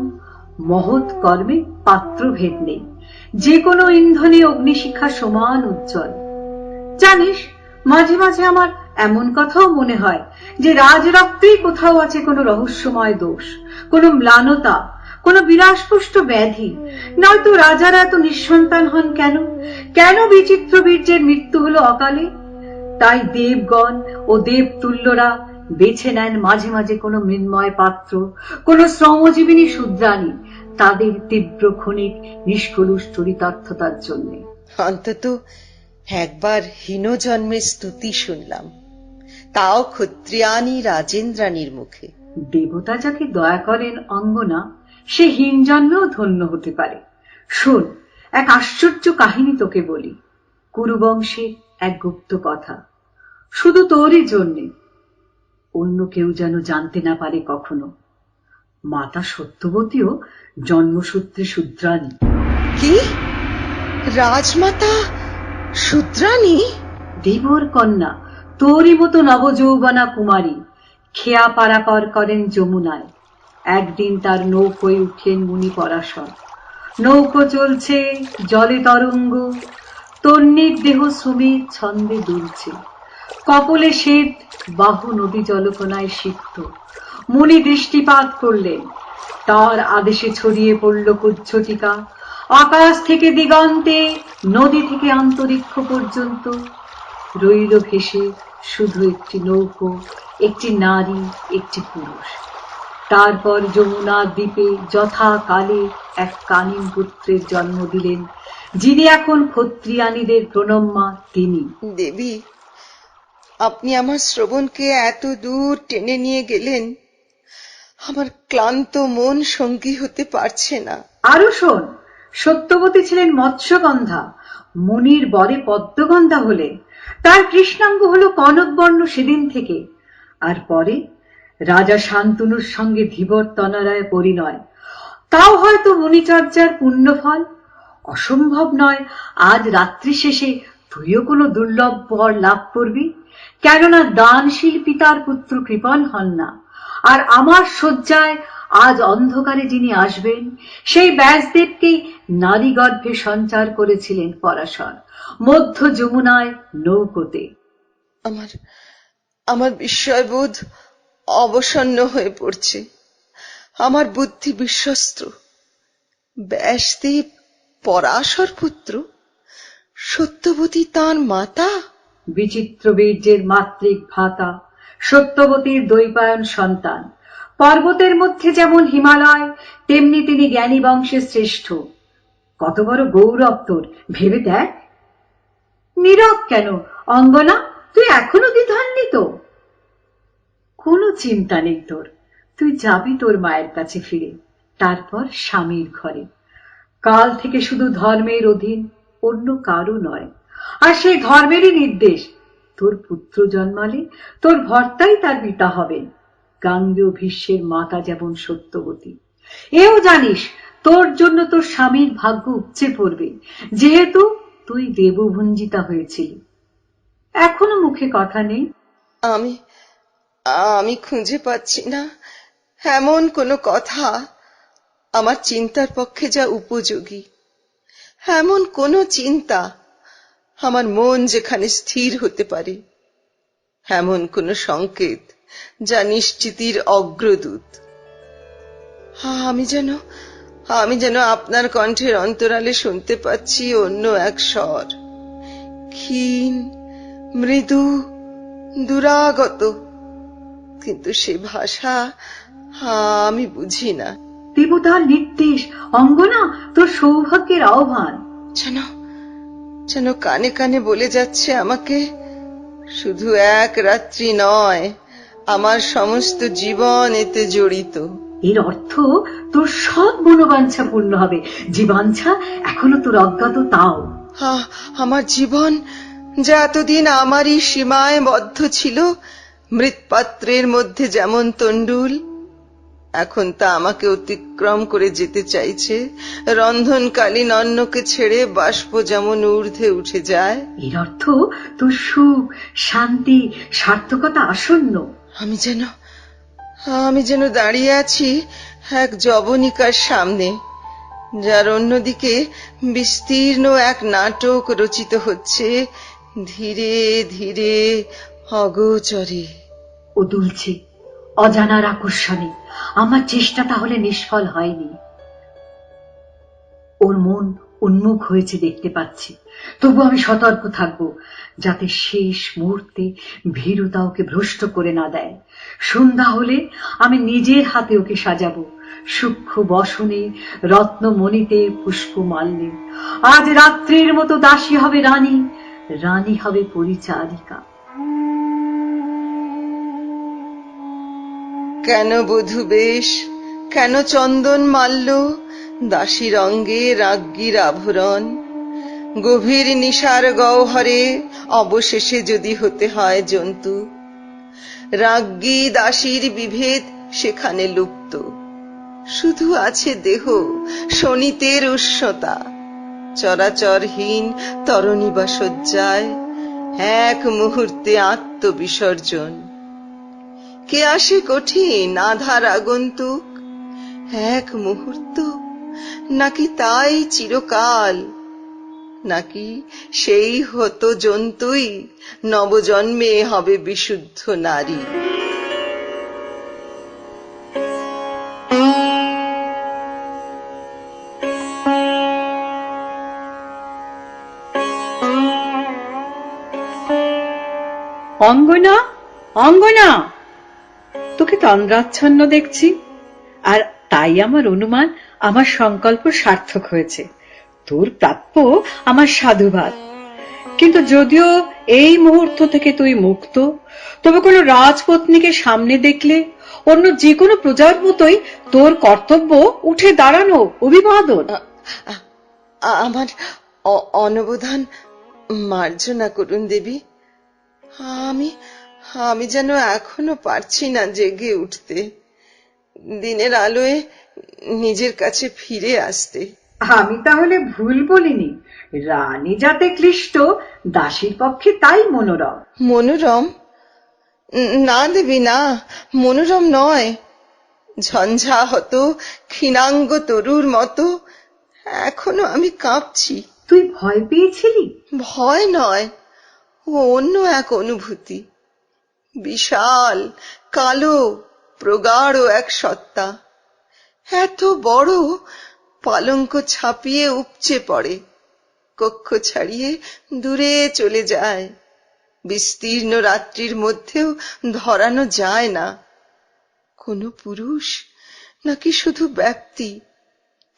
মহৎ কর্মে পাত্রভেদ নেই, যে কোনো ইন্ধনে অগ্নিশিখা সমান উজ্জ্বল। জানিস, মাঝে মাঝে আমার এমন কথাও মনে হয় যে রাজরক্তেই কোথাও আছে কোনো রহস্যময় দোষ, কোনো ম্লানতা, কোনো বিলাসপুষ্ট ব্যাধি। নয়তো রাজারা এত নিঃসন্তান হন কেন? কেন বিচিত্র বীর্যের মৃত্যু হলো অকালে? তাই দেবগণ ও দেবতুল্যরা বেছে নেন মাঝে মাঝে কোনো মৃন্ময় পাত্র, কোনো শ্রমজীবিনী শূদ্রাণী তাদের তীব্র ক্ষণিক নিষ্কলুষ চরিতার্থতার জন্য। অন্তত একবার হীন জন্মের স্তুতি শুনলাম, তাও ক্ষত্রিয়ানী রাজেন্দ্রাণীর মুখে। দেবতা যাকে দয়া করেন অঙ্গনা, সে হীন জন্মেও ধন্য হতে পারে। শোন, এক আশ্চর্য কাহিনী তোকে বলি, কুরুবংশের এক গুপ্ত কথা, শুধু তোরই জন্যে, অন্য কেউ যেন জানতে না পারে কখনো। মাতা সত্যবতীও জন্মসূত্রে শূদ্রাণী। কি? রাজমাতা শূদ্রাণী? দেবর কন্যা, তোরই মতো নবযৌবনা কুমারী, খেয়া পারাপার করেন যমুনায়। একদিন তার নৌকোয় উঠলেন মুনি পরাশর। নৌকো চলছে, জলে তরঙ্গ, তন্বীর দেহ সুমির ছন্দে দুলছে, কপলে শ্বেত, বাহু নদী জলকণায় সিক্ত। মুনি দৃষ্টিপাত করলেন, তার আদেশে ছড়িয়ে পড়ল কুজ্ঝটিকা। আকাশ থেকে দিগন্তে, নদী থেকে অন্তরিক্ষ পর্যন্ত রইল ভেসে শুধু একটি নৌকো, একটি নারী, একটি পুরুষ। তারপর যমুনা দ্বীপে যথাকালে এক কানীন পুত্রের জন্ম দিলেন, যিনি এখন ক্ষত্রিয়ানীদের প্রণম্যা তিনি। দেবী, আপনি আমার শ্রবণকে এত দূর টেনে নিয়ে গেলেন, আমার ক্লান্ত মন সঙ্গী হতে পারছে না। আরো শোন, সত্যবতী ছিলেন মৎস্যগন্ধা, মুনির বরে পদ্মগন্ধা হলেন। তার কৃষ্ণাঙ্গ হলো কনকবর্ণ সেদিন থেকে। আর পরে রাজা শান্তনুর সঙ্গে ধীবর তনরায় পরিণয়, তাও হয়তো মুনিচর্যার পুণ্যফল। অসম্ভব নয় আজ রাত্রি শেষে তুইও কোনো দুর্লভ বর লাভ করবি, কেননা দানশীল পিতার পুত্র কৃপণ হন না। আর আমার শয্যায় আজ অন্ধকারে যিনি আসবেন, সেই ব্যাসদেবকেই নারী গর্ভে সঞ্চার করেছিলেন পরাশর, মধ্য যমুনায় নৌকোতে। আমার আমার বিস্ময়বোধ অবসন্ন হয়ে পড়ছে, আমার বুদ্ধি বিশ্বস্ত। ব্যাসদেব পরাশর পুত্র, সত্যবতী তাঁর মাতা। বিচিত্র বীর্যের মাতৃক ভ্রাতা, সত্যবতীর দ্বৈপায়ন সন্তান। পর্বতের মধ্যে যেমন হিমালয়, তেমনি তিনি জ্ঞানী বংশের শ্রেষ্ঠ। কত বড় গৌরব তোর, ভেবে দেখ। নীরব কেন অঙ্গনা, তুই এখনো দ্বিধান্বিত? কোনো চিন্তা নেই তোর, তুই যাবি তোর মায়ের কাছে ফিরে, তারপর স্বামীর ঘরে। কাল থেকে শুধু ধর্মের অধীন, অন্য কারো নয়। আর সেই ধর্মেরই নির্দেশ, তোর পুত্র জন্মালে তোর ভর্তাই তার পিতা হবেন, গাঙ্গেয় ভীষ্মের মাতা যেমন সত্যবতী। এও জানিস, তোর জন্য তোর স্বামীর ভাগ্য উপচে পড়বে, যেহেতু তুই দেবভঞ্জিতা হয়েছিলি। এখনো মুখে কথা নেই? আমি আমি খুঁজে পাচ্ছি না এমন কোনো কথা আমার চিন্তার পক্ষে যা উপযোগী, এমন কোনো চিন্তা আমার মন যেখানে স্থির হতে পারে, এমন কোনো সংকেত যা নিশ্চিতির অগ্রদূত। আমি যেন আপনার কণ্ঠের অন্তরালে শুনতে পাচ্ছি অন্য এক স্বর, ক্ষীণ, মৃদু, দুরাগত, কিন্তু সে ভাষা আমি বুঝি না। দেবতার নির্দেশ অঙ্গনা, তোর সৌভাগ্যের আহ্বান। যেন কানে কানে বলে যাচ্ছে আমাকে, শুধু এক রাত্রি নয়, আমার সমস্ত জীবন এতে জড়িত। এর অর্থ তোর সব মনোবাঞ্ছা পূর্ণ হবে, যে বাঞ্ছা এখনো তোর অজ্ঞাত তাও। আমার জীবন যা এতদিন আমারই সীমায় বদ্ধ ছিল, মৃৎপাত্রের মধ্যে যেমন তণ্ডুল, এখন তা আমাকে অতিক্রম করে যেতে চাইছে। রন্ধনকালীন অন্নকে ছেড়ে বাষ্প যেমন ঊর্ধ্বে উঠে যায়। এর অর্থ তোর সুখ, শান্তি, সার্থকতা আসন্ন। আমি যেন দাঁড়িয়ে আছি এক যবনিকার সামনে, যার অন্যদিকে বিস্তীর্ণ এক নাটক রচিত হচ্ছে, ধীরে ধীরে, অগোচরে। ও দুলছে অজানার আকর্ষণে, আমার চেষ্টা তাহলে নিষ্ফল হয়নি। ওর মন উন্মুখ হয়েছে দেখতে পাচ্ছি, তবু আমি সতর্ক থাকব, যাতে শেষ মুহূর্তে ভীরুতা ওকে ভ্রষ্ট করে না দেয়। সন্ধ্যা হলে আমি নিজের হাতে ওকে সাজাবো, সূক্ষ্ম বসনে, রত্নমণিতে, পুষ্পমাল্যে। আজ রাত্রির মতো দাসী হবে রানী, রানী হবে পরিচারিকা। কেন বধূ বেশ, কেন চন্দন মাল্য, দাসীর অঙ্গে রাজ্ঞীর আভরণ, গভীর নিশার গহ্বরে অবশেষে যদি হতে হয় জন্তু। রাজ্ঞী দাসীর বিভেদ সেখানে লুপ্ত, শুধু আছে দেহ, শোণিতের উষ্ণতা। চরাচরহীন তরণী বা শয্যায় এক মুহূর্তে আত্মবিসর্জন। কে আসে কঠিন আধার আগন্তুক, এক মুহূর্ত, নাকি তাই চিরকাল, নাকি সেই হত জন্তুই নবজন্মে হবে বিশুদ্ধ নারী। অঙ্গনা, অঙ্গনা, তোকে তন্দ্রাচ্ছন্ন দেখছি, আর তাই আমার অনুমান আমার সংকল্প সার্থক হয়েছে। তোর প্রাপ্য আমার সাধুবাদ। কিন্তু যদিও এই মুহূর্ত থেকে তুই মুক্ত, তবে কোনো রাজপত্নীকে সামনে দেখলে অন্য যে কোনো প্রজার মতোই তোর কর্তব্য উঠে দাঁড়ানো, অভিবাদন। আমার অনবধান মার্জনা করুন দেবী। আমি আমি যেন এখনো পারছি না জেগে উঠতে, দিনের আলোয় নিজের কাছে ফিরে আসতে। আমি তাহলে ভুল বলিনি, রানী যাতে ক্লিষ্ট, দাসীর পক্ষে তাই মনোরম। মনোরম? না দেবী না, মনোরম নয়। ঝঞ্ঝাহত ক্ষীণাঙ্গ তরুর মতো এখনো আমি কাঁপছি। তুই ভয় পেয়েছিলি? ভয় নয়, অন্য এক অনুভূতি। বিশাল, কালো, প্রগাঢ় এক সত্তা, এত বড়, পালঙ্ক ছাপিয়ে উপচে পড়ে, কক্ষ ছাড়িয়ে দূরে চলে যায়, বিস্তীর্ণ রাত্রির মধ্যেও ধরানো যায় না। কোন পুরুষ নাকি শুধু ব্যক্তি,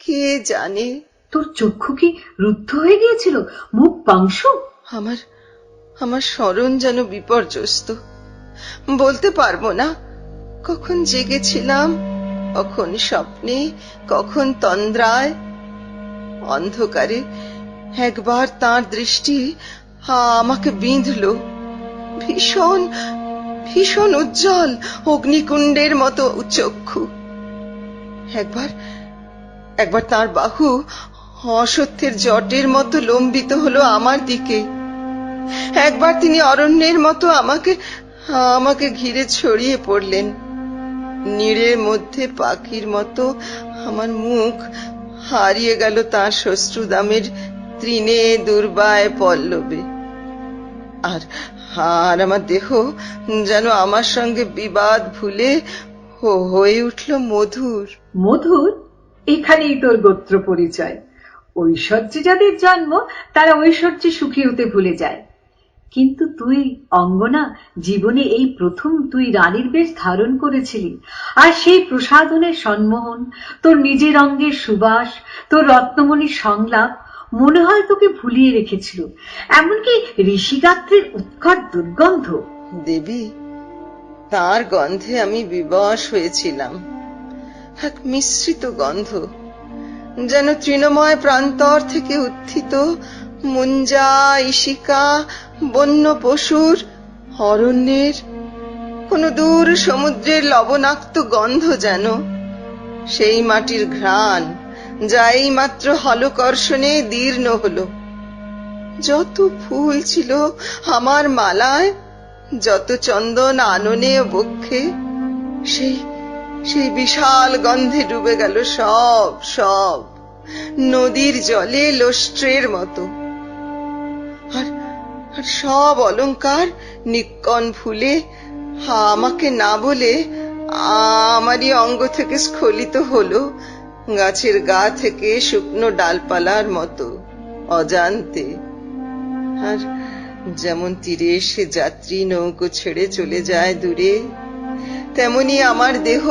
কে জানে। তোর চক্ষু কি রুদ্ধ হয়ে গিয়েছিল, মুখ পাংশু? আমার স্মরণ যেন বিপর্যস্ত, বলতে পারবো না। কখন জেগেছিলাম, কখন স্বপ্নে, কখন তন্দ্রায়। অন্ধকারে একবার তার দৃষ্টি আমাকে বিঁধল, ভীষণ ভীষণ উজ্জ্বল অগ্নিকুণ্ডের মতো চক্ষু। একবার তার বাহু অশ্বত্থের জটের মতো লম্বিত হলো আমার দিকে। একবার তিনি অরণ্যের মতো আমাকে ঘিরে ছড়িয়ে পড়লেন। নীড়ের মধ্যে পাখির মতো আমার মুখ হারিয়ে গেল তাঁর শ্মশ্রুদামের তৃণে দুর্বায় পল্লবে। আর আমার দেহ যেন আমার সঙ্গে বিবাদ ভুলে হয়ে উঠল মধুর। মধুর? এখানেই তোর গোত্র পরিচয়। ঐশ্বর্যে যাদের জন্ম, তারা ঐশ্বর্যে সুখী হতে ভুলে যায়। কিন্তু তুই অঙ্গনা, জীবনে এই প্রথম তুই রানীর বেশ ধারণ করেছিলি, আর সেই প্রসাধনের সম্মোহন, তোর নিজের অঙ্গের সুবাস, তোর রত্নমণির সংলাপ মনে হয় তোকে ভুলিয়ে রেখেছিল, এমনকি ঋষিগাত্রের উৎকট দুর্গন্ধ। দেবী, তার গন্ধে আমি বিবশ হয়েছিলাম, এক মিশ্রিত গন্ধ, যেন তৃণময় প্রান্তর থেকে উত্থিত মুঞ্জা, ঈশিকা, বন্য পশুর, অরণ্যের, কোন দূর সমুদ্রের লবণাক্ত গন্ধ যেন। সেই মাটির ঘ্রাণ যা এই মাত্র হলকর্ষণে দীর্ণ হলো। যত ফুল ছিল আমার মালায়, যত চন্দন আননে ও বক্ষে, সেই বিশাল গন্ধে ডুবে গেল সব সব, নদীর জলে লোষ্ট্রের মতো। আর সব অলংকার নিক্কণ ফুলে আমাকে না বলে আমারই অঙ্গ থেকে স্খলিত হলো, গাছের গা থেকে শুকনো ডালপালার মতো অজান্তে। আর যেমন তীরে এসে যাত্রী নৌকো ছেড়ে চলে যায় দূরে, তেমনি আমার দেহ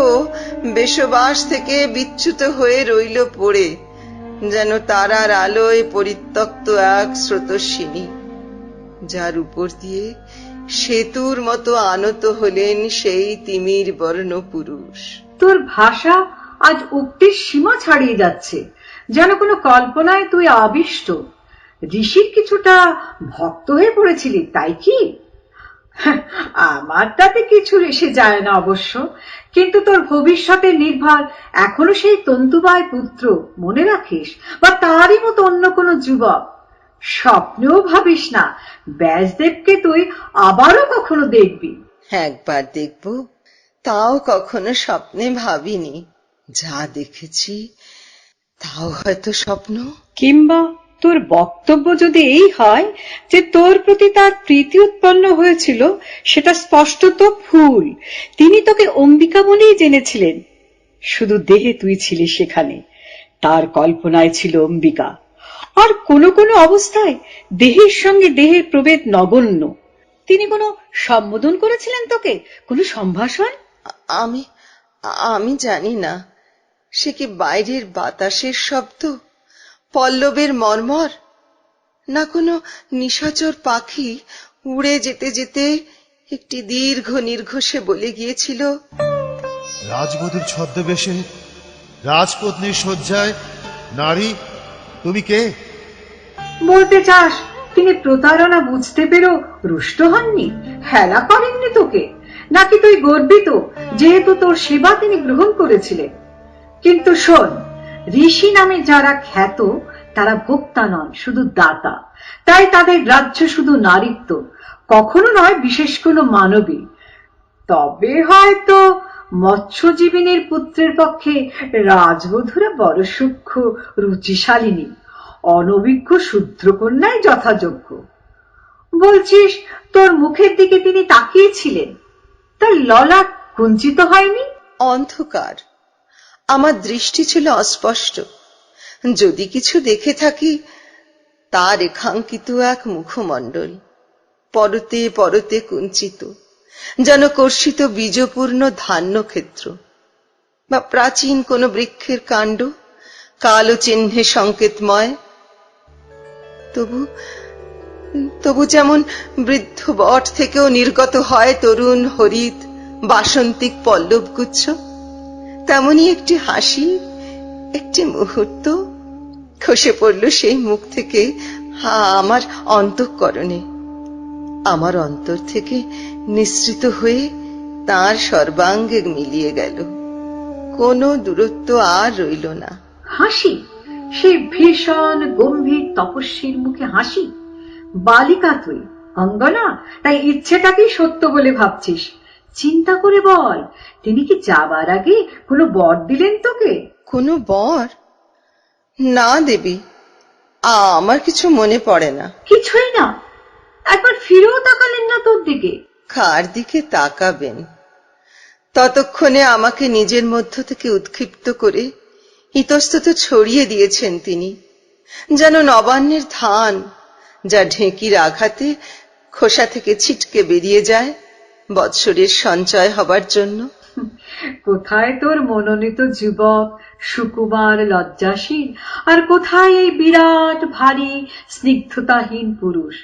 বেশবাস থেকে বিচ্যুত হয়ে রইল পড়ে, যেন তারার আলোয় পরিত্যক্ত এক স্রোতস্বিনী, যার উপর দিয়ে সেতুর মতো আনত হলেন সেই তিমির বর্ণ পুরুষ। তোর ভাষা আজ উক্তির সীমা ছাড়িয়ে যাচ্ছে, যেন কোনো কল্পনায় তুই আবিষ্ট। ঋষির কিছুটা ভক্ত হয়ে পড়েছিলি, তাই কি? আমার তাতে কিছু এসে যায় না অবশ্য, কিন্তু তোর ভবিষ্যতের নির্ভর এখনো সেই তন্তুবায় পুত্র, মনে রাখিস, বা তারই মতো অন্য কোনো যুবক। স্বপ্নেও ভাবিস না ব্যাসদেবকে তুই আবারও কখনো দেখবি। একবার দেখব, তাও কখনো স্বপ্নে ভাবিনি। যা দেখেছি তাও হয়তো স্বপ্ন। কিংবা তোর বক্তব্য যদি এই হয় যে তোর প্রতি তার প্রীতি উৎপন্ন হয়েছিল, সেটা স্পষ্টত ভুল। তিনি তোকে অম্বিকা বলেই জেনেছিলেন, শুধু দেহে তুই ছিলি সেখানে, তার কল্পনায় ছিল অম্বিকা। আর কোনো কোনো অবস্থায় দেহের সঙ্গে দেহের প্রভেদ নগণ্য। তিনি কোনো সম্বোধন করেছিলেন তোকে, কোনো সম্ভাষণ? আমি আমি জানি না, সে কি বাইরের বাতাসের শব্দ, পল্লবের মর্মর, না কোনো নিশাচর পাখি উড়ে যেতে যেতে একটি দীর্ঘ নির্ঘোষে বলে গিয়েছিল, রাজবধূর ছদ্মবেশে রাজপত্নীর শয্যায় নারী, তুমি কে? বলতে চাস তিনি প্রতারণা বুঝতে পেরেও রুষ্ট হননি, হেলা করেননি তোকে? নাকি তুই গর্বিত যেহেতু তোর সেবা তিনি গ্রহণ করেছিলেন? কিন্তু শোন, ঋষি নামে যারা খ্যাত তারা ভোক্তা নন, শুধু দাতা। তাই তাদের রাজ্য শুধু নারীত্ব, কখনো নয় বিশেষ কোনো মানবী। তবে হয়তো মৎস্যজীবিনীর পুত্রের পক্ষে রাজবধূরা বড় সূক্ষ্ম রুচিশালিনী, অনভিজ্ঞ শূদ্রকন্যাই যথাযোগ্য। বলছিস তোর মুখের দিকে তিনি তাকিয়েছিলেন, তার ললাট কুঞ্চিত হয়নি? অন্ধকার, আমার দৃষ্টি ছিল অস্পষ্ট। যদি কিছু দেখে থাকি, তার রেখাঙ্কিত এক মুখমণ্ডল, পরতে পরতে কুঞ্চিত, যেন কর্ষিত বীজপূর্ণ ধান্যক্ষেত্র, বা প্রাচীন কোন বৃক্ষের কাণ্ড, কালো চিহ্নে সংকেতময়। তবু তবু যেমন বৃদ্ধ বট থেকেও নির্গত হয় তরুণ হরিৎ বাসন্তিক পল্লবগুচ্ছ, তেমনি একটি হাসি, একটি মুহূর্ত খসে পড়ল সেই মুখ থেকে আমার অন্তঃকরণে। আমার অন্তর থেকে নিঃসৃত হয়ে তার সর্বাঙ্গে মিলিয়ে গেল, কোনো দূরত্ব আর রইল না। হাসি, সেই ভীষণ গম্ভীর তপস্বীর মুখে হাসি। বালিকা তুই, অঙ্গনা, তাই ইচ্ছেটাকেই সত্য বলে ভাবছিস। চিন্তা করে বল, তিনি কি যাবার আগে কোনো বর দিলেন তোকে? কোনো বর? না দেবী, আমার কিছু মনে পড়ে না। কিছুই না? একবার ফিরেও তাকালেন না তোর দিকে? কার দিকে তাকাবেন? ততক্ষণে আমাকে নিজের মধ্য থেকে উৎক্ষিপ্ত করে ইতস্তত ছড়িয়ে দিয়েছেন তিনি, যেন নবান্নের ধান, যা ঢেঁকির আঘাতে খোসা থেকে ছিটকে বেরিয়ে যায় বৎসরের সঞ্চয় হবার জন্য। কোথায় তোর মনোনীত যুবক, সুকুমার লজ্জাশীল, আর কোথায় এই বিরাট ভারী স্নিগ্ধতাহীন পুরুষ?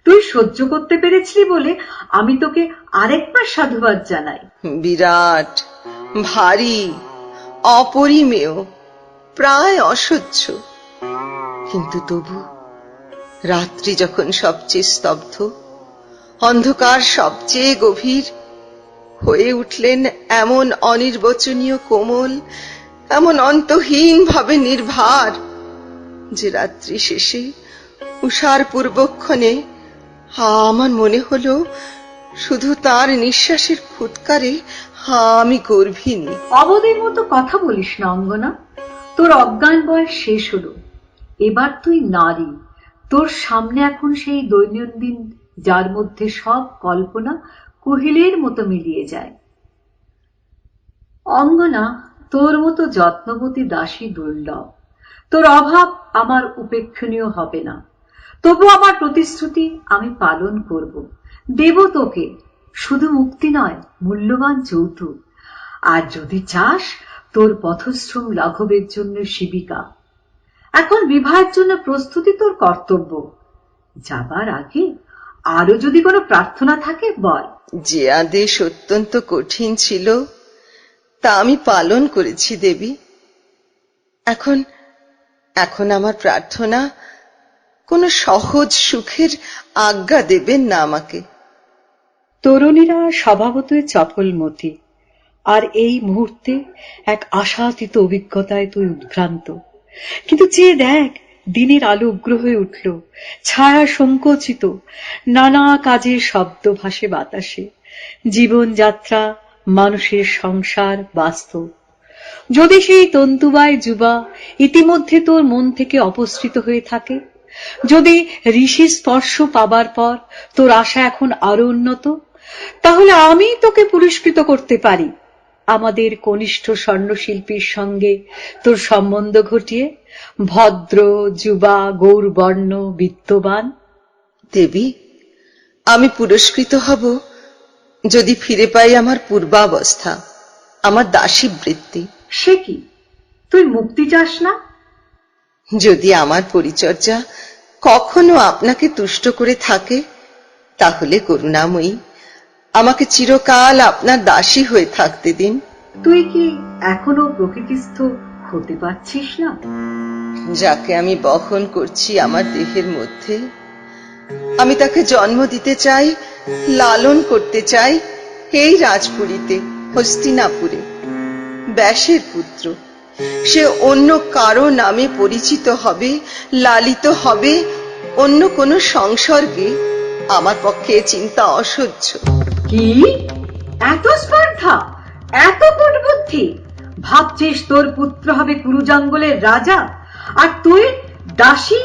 তুই সহ্য করতে পেরেছিলি বলে আমি তোকে আরেকবার সাধুবাদ জানাই। বিরাট, ভারী, অপরিমেয়, প্রায় অসহ্য। কিন্তু তবু রাত্রি যখন সবচেয়ে স্তব্ধ, অন্ধকার সবচেয়ে গভীর, হয়ে উঠলেন এমন অনির্বচনীয় কোমল, এমন অন্তহীন ভাবে নির্ভার, যে রাত্রি শেষে উষার পূর্বক্ষণে আমার মনে হলো শুধু তার নিঃশ্বাসের ফুৎকারে আমি গর্ভিণী। অবদের মতো কথা বলিস না অঙ্গনা, তোর অজ্ঞান বয়স শেষ হলো। এবার তুই নারী, তোর সামনে এখন সেই দৈনন্দিন যার মধ্যে সব কল্পনা কুহিলের মতো মিলিয়ে যায়। অঙ্গনা, তোর মতো যত্নবতী দাসী দুর্লভ। তোর অভাব আমার উপেক্ষণীয় হবে না। তবু আমার প্রতিশ্রুতি আমি পালন করব। দেব তোকে শুধু মুক্তি নয়, মূল্যবান যৌতুক। আর যদি চাস, তোর পথশ্রম লাঘবের জন্য শিবিকা। এখন বিবাহের জন্য প্রস্তুতি তোর কর্তব্য। যাবার আগে আরো যদি কোনো প্রার্থনা থাকে বল। যে আদেশ অত্যন্ত কঠিন ছিল তা আমি পালন করেছি দেবী। এখন এখন আমার প্রার্থনা, কোনো সহজ সুখের আজ্ঞা দেবেন না আমাকে। তরুণীরা স্বভাবতই চপলমতি, আর এই মুহূর্তে এক আশাতীত অভিজ্ঞতায় তুই উদ্ভ্রান্ত। কিন্তু চেয়ে দেখ, দিনের আলো উগ্র হয়ে উঠল, ছায়া সংকোচিত, নানা কাজের শব্দ ভাসে বাতাসে। জীবনযাত্রা, মানুষের সংসার বাস্তব। যদি সেই তন্তুবায় যুবা ইতিমধ্যে তোর মন থেকে অপসৃত হয়ে থাকে, যদি ঋষি স্পর্শ পাবার পর তোর আশা এখন আরো উন্নত, তাহলে আমি তোকে পুরস্কৃত করতে পারি। আমাদের কনিষ্ঠ স্বর্ণশিল্পীর সঙ্গে তোর সম্বন্ধ ঘটিয়ে, ভদ্র, যুবা, গৌরবর্ণ, বিত্তবান। দেবী, আমি পুরস্কৃত হব যদি ফিরে পাই আমার পূর্বাবস্থা, আমার দাসী বৃত্তি। সে কি, তুই মুক্তি চাস না? যদি আমার পরিচর্যা কখনো আপনাকে তুষ্ট করে থাকে, তাহলে করুণাময়ী আমাকে চিরকাল আপনার দাসী হয়ে থাকতে দিন। তুই কি এখনো প্রকৃতিস্থ হতে পারছিস না? যাকে আমি বহন করছি আমার দেহের মধ্যে, আমি তাকে জন্ম দিতে চাই, লালন করতে চাই এই রাজপুরীতে, হস্তিনাপুরে। ব্যাসের পুত্র, সে অন্য কারো নামে পরিচিত হবে, লালিত হবে অন্য কোনো সংসর্গে, আমার পক্ষে চিন্তা অসহ্য। কি এত স্পর্ধা, এত কূটবুদ্ধি! ভাবছিস তোর পুত্র হবে কুরুজঙ্গলের রাজা, আর তুই দাসী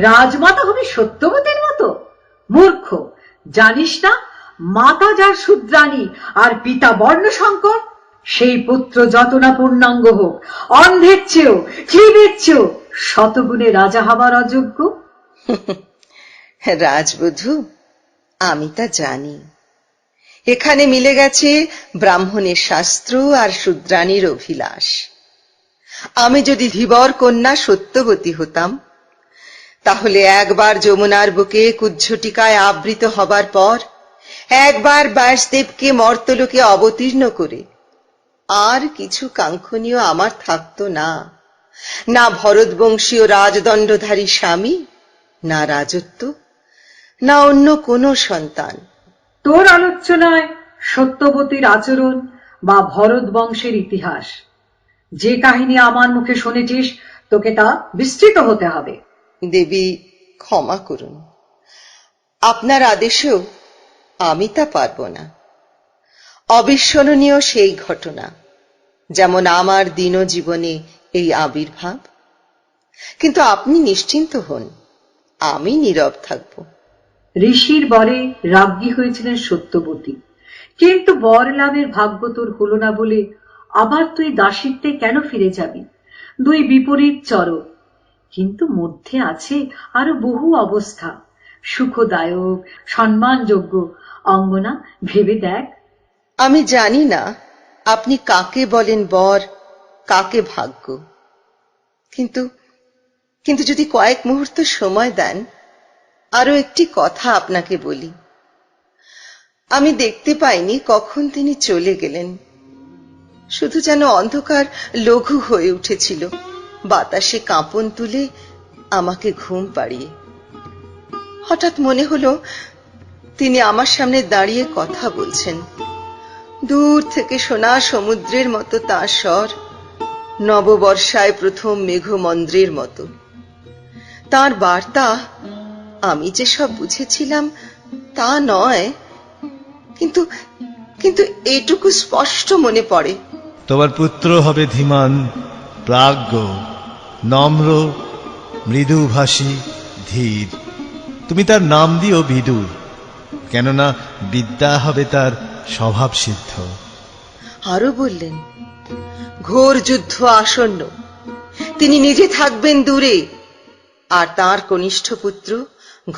রাজমাতা হবে সত্যবতীর মতো? মূর্খ, জানিস না মাতা যার শূদ্রাণী আর পিতা বর্ণশঙ্কর, সেই পুত্র যত না পূর্ণাঙ্গ হোক, অন্ধের চেয়েও, ক্লীবের চেয়েও শতগুণে রাজা হবার অযোগ্য। রাজবধূ, আমি তা জানি। এখানে মিলে গেছে ব্রাহ্মণের শাস্ত্র আর শূদ্রাণীর অভিলাষ। আমি যদি ধীবর কন্যা সত্যবতী হতাম, তাহলে একবার যমুনার বুকে কুজ্ঝটিকায় আবৃত হবার পর, একবার ব্যাসদেবকে মর্তলোকে অবতীর্ণ করে আর কিছু কাঙ্ক্ষণীয় আমার থাকতো না। না ভরতবংশীয় রাজদণ্ডধারী স্বামী, না রাজত্ব, না অন্য কোনো সন্তান। তোর আলোচনায় সত্যবতীর আচরণ বা ভরত বংশের ইতিহাস, যে কাহিনী আমার মুখে শুনেছিস, তোকে তা বিস্তৃত হতে হবে। দেবী, ক্ষমা করুন, আপনার আদেশেও আমি তা পারব না। অবিস্মরণীয় সেই ঘটনা, যেমন আমার দিন জীবনে এই আবির্ভাব। কিন্তু আপনি নিশ্চিন্ত হন, আমি নীরব থাকব। ঋষির বরে রাজ্ঞী হয়েছিলেন সত্যবতী, কিন্তু বর লাভের ভাগ্য তোর হলো না বলে আবার তুই দাসিত্বে কেন ফিরে যাবি? দুই বিপরীত চরক, কিন্তু মধ্যে আছে আরো বহু অবস্থা, সুখদায়ক, সম্মানযোগ্য। অঙ্গনা, ভেবে দেখ। আমি জানি না আপনি কাকে বলেন বর, কাকে ভাগ্য, কিন্তু কিন্তু যদি কয়েক মুহূর্ত সময় দেন, আরো একটি কথা আপনাকে বলি। আমি দেখতে পাইনি কখন তিনি চলে গেলেন, শুধু যেন অন্ধকার লঘু হয়ে উঠেছিল, বাতাসে কাঁপন তুলে আমাকে ঘুম পাড়িয়ে। হঠাৎ মনে হলো তিনি আমার সামনে দাঁড়িয়ে কথা বলছেন। দূর থেকে শোনা সমুদ্রের মতো তাঁর স্বর, নববর্ষায় প্রথম মেঘমন্দ্রের মতো। তাঁর বার্তা আমি যে সব বুঝেছিলাম তা নয়, কিন্তু কিন্তু এটুকু স্পষ্ট মনে পড়ে। তোমার পুত্র হবে ধীমান, প্রাজ্ঞ, নম্র, মৃদুভাষী, ধীর। তুমি তার নাম দিও বিদুর, কেননা বিদ্যা হবে তার স্বভাব সিদ্ধ। আরো বললেন, ঘোর যুদ্ধ আসন্ন, তিনি নিজে থাকবেন দূরে, আর তার কনিষ্ঠ পুত্র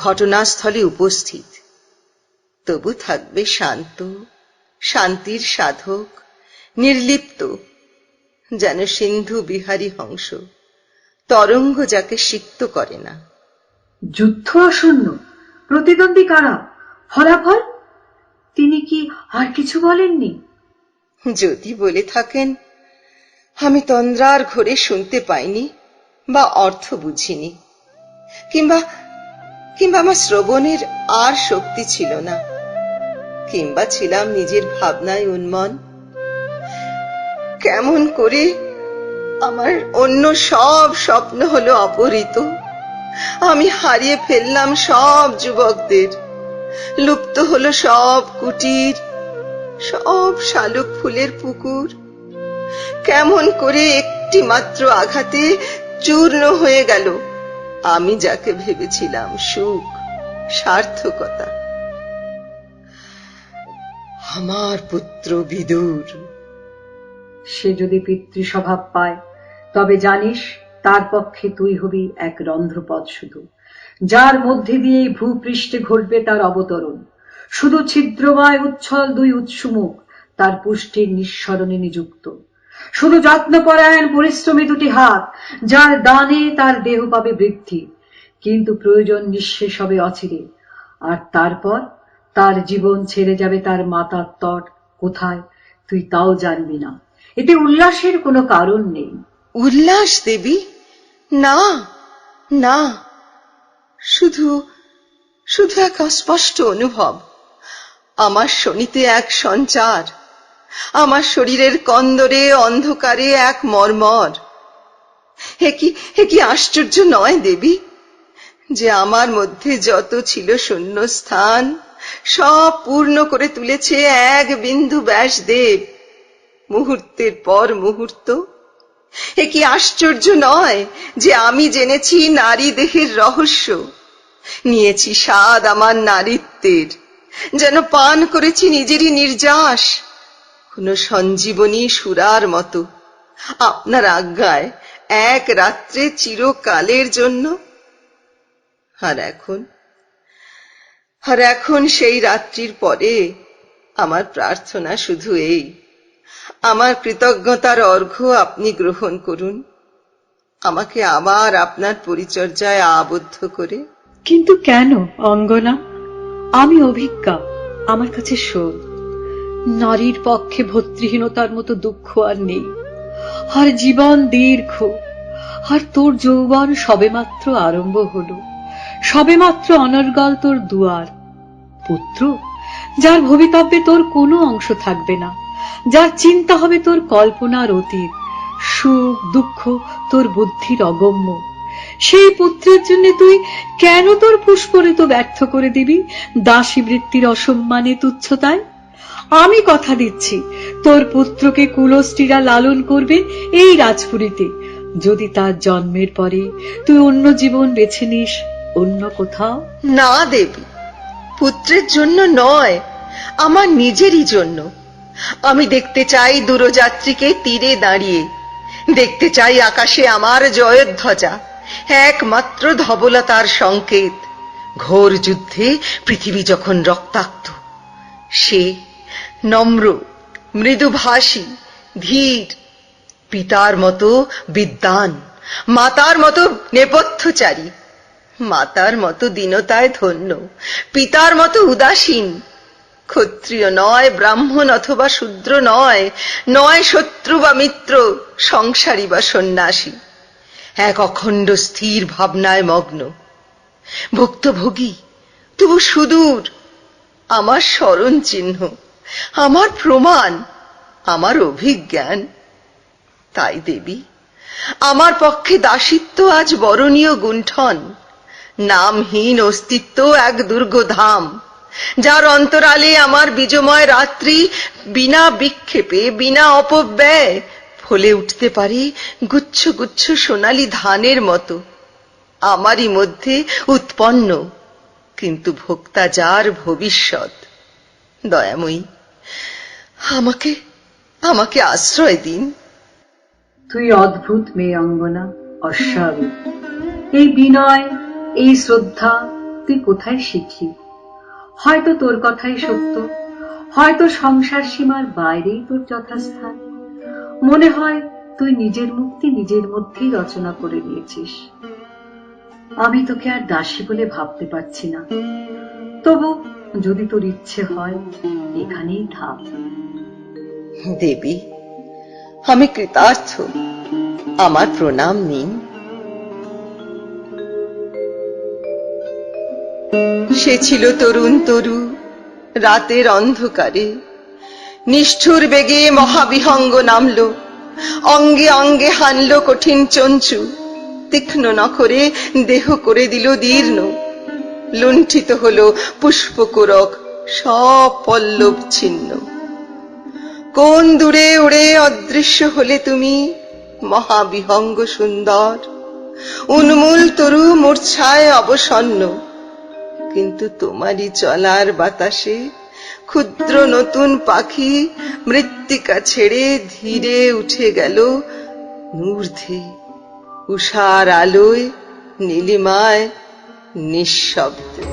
ঘটনাস্থলে উপস্থিত। তবু থাকবে শান্ত, শান্তির সাধক, নির্লিপ্ত, যেন সিন্ধু বিহারী হংস, তরঙ্গ যাকে সিক্ত করে না। যুদ্ধ আসন্ন, প্রতিদ্বন্দ্বী কারা, ফলাফল তিনি কি আর কিছু বলেননি? যদি বলে থাকেন, আমি তন্দ্রার ঘোরে শুনতে পাইনি বা অর্থ বুঝিনি, কিংবা কিংবা আমার শ্রবণের আর শক্তি ছিল না, কিংবা ছিলাম নিজের ভাবনায় উন্মন। কেমন করে আমার অন্য সব স্বপ্ন হলো অপহৃত, আমি হারিয়ে ফেললাম সব যুবকদের, লুপ্ত হলো সব কুটির, সব শালুক ফুলের পুকুর। কেমন করে একটি মাত্র আঘাতে চূর্ণ হয়ে গেল আমি যাকে ভেবেছিলাম সুখ, সার্থকতা। আমার পুত্র বিদুর। সে যদি পিতৃস্বভাব পায়, তবে জানিস তার পক্ষে তুই হবি এক রন্ধ্রপথ শুধু, যার মধ্যে দিয়ে ভূপৃষ্ঠে ঘটবে তার অবতরণ। শুধু ছিদ্রময় উচ্ছল দুই উৎসুমুখ তার পুষ্টির নিঃসরণে নিযুক্ত। শুধু যত্নপরায়ণ পরিশ্রমী দুটি হাত, যার দানে তার দেহ পাবে বৃদ্ধি, কিন্তু প্রয়োজন নিঃশেষ হবে অচিরে। আর তারপর তার জীবন ছেড়ে যাবে তার মাতার তট কোথায় তুই তাও জানবি না। এতে উল্লাসের কোনো কারণ নেই। উল্লাস দেবী? না না, শুধু শুধু এক অস্পষ্ট অনুভব। আমার শনিতে এক সঞ্চার, আমার শরীরের কন্দরে অন্ধকারে এক মর্মর। হে কি আশ্চর্য নয় দেবী, যে আমার মধ্যে যত ছিল শূন্য স্থান, সব পূর্ণ করে তুলেছে এক বিন্দু ব্যাসদেব, মুহূর্তের পর মুহূর্ত। এ কি আশ্চর্য নয় যে আমি জেনেছি নারী দেহের রহস্য, নিয়েছি স্বাদ আমার নারীত্বের, যেন পান করেছি নিজেরই নির্যাস, কোন সঞ্জীবনী সুরার মতো, আপনার আজ্ঞায় এক রাত্রে চিরকালের জন্য। আর এখন সেই রাত্রির পরে আমার প্রার্থনা শুধু এই, আমার কৃতজ্ঞতার অর্ঘ্য আপনি গ্রহণ করুন, আমাকে আবার আপনার পরিচর্যায় আবদ্ধ করে। কিন্তু কেন অঙ্গনা? আমি অভিজ্ঞা, আমার কাছে শোন, নারীর পক্ষে ভর্তৃহীনতার মতো দুঃখ আর নেই। আর জীবন দীর্ঘ, আর তোর যৌবন সবেমাত্র আরম্ভ হলো, সবেমাত্র অনর্গল তোর দুয়ার। পুত্র, যার ভবিতব্যে তোর কোনো অংশ থাকবে না, যার চিন্তা হবে তোর কল্পনার অতীত, সুখ দুঃখ তোর বুদ্ধির অগম্য, সেই পুত্রের জন্য তুই কেন তোর পুষ্পরিত ব্যর্থ করে দিবি দাসী বৃত্তির অসম্মানে তুচ্ছতায়? আমি কথা দিচ্ছি, তোর পুত্রকে কুলস্ত্রীরা লালন করবে এই রাজপুরীতে, যদি তার জন্মের পরে তুই অন্য জীবন বেছে নিস অন্য কোথাও। না দেবী, পুত্রের জন্য নয়, আমার নিজেরই জন্য। আমি দেখতে চাই দূরযাত্রীকে তীরে দাঁড়িয়ে, দেখতে চাই আকাশে আমার জয়ধ্বজা, একমাত্র ধবলতার সংকেত। ঘোর যুদ্ধে পৃথিবী যখন রক্তাক্ত, সে নম্র, মৃদুভাষী, ধীর, পিতার মতো বিদ্বান, মাতার মতো নেপথ্যচারী, মাতার মতো দীনতায় ধন্য, পিতার মতো উদাসীন, ক্ষত্রিয় নয়, ব্রাহ্মণ অথবা শূদ্র নয়, নয় শত্রু বা মিত্র, সংসারী বা সন্ন্যাসী, এক অখণ্ড স্থির ভাবনায় মগ্ন, ভুক্তভোগী তবু সুদূর, আমার স্মরণ চিহ্ন, আমার প্রমাণ, আমার অভিজ্ঞান। তাই দেবী, আমার পক্ষে দাসিত্ব আজ বরণীয় গুণ্ঠন, নামহীন অস্তিত্ব এক দুর্গধাম, যার অন্তরালে আমার বীজময় রাত্রি বিনা বিক্ষেপে, বিনা অপব্যয় ফলে উঠতে পারে গুচ্ছ গুচ্ছ সোনালী ধানের মতো, আমারই মধ্যে উৎপন্ন, কিন্তু ভোক্তা যার ভবিষ্যৎ। দয়াময়ী, আমাকে আশ্রয় দিন। তুই অদ্ভুত মেয়ে অঙ্গনা, অস্বাভাবিক। এই বিনয়, এই শ্রদ্ধা তুই কোথায় শিখলি? হয়তো তোর কথাই সত্য, হয়তো সংসার সীমার বাইরেই তোর যথাস্থান। মনে হয় তুই নিজের মুক্তি নিজের মধ্যেই রচনা করে নিয়েছিস। আমি তোকে আর দাসী বলে ভাবতে পারছি না। তবু যদি তোর ইচ্ছে হয়, এখানেই থাক। দেবী, আমি কৃতার্থ, আমার প্রণাম নিন। সে ছিল তরুণ তরু, রাতের অন্ধকারে নিষ্ঠুর বেগে মহাবিহঙ্গ নামল, অঙ্গে অঙ্গে হানল কঠিন চঞ্চু, তীক্ষ্ণ নখরে দেহ করে দিল দীর্ণ। লুণ্ঠিত হলো পুষ্পকোরক, সব পল্লব ছিন্ন। কোন দূরে উড়ে অদৃশ্য হলে তুমি, মহাবিহঙ্গ সুন্দর। উন্মূল তরু মূর্ছায় অবসন্ন, কিন্তু তোমারই চলার বাতাসে ক্ষুদ্র নতুন পাখি মৃত্তিকা ছেড়ে ধীরে উঠে গেল ঊর্ধ্বে, উষার আলোয় নীলিমায় নিঃশব্দে।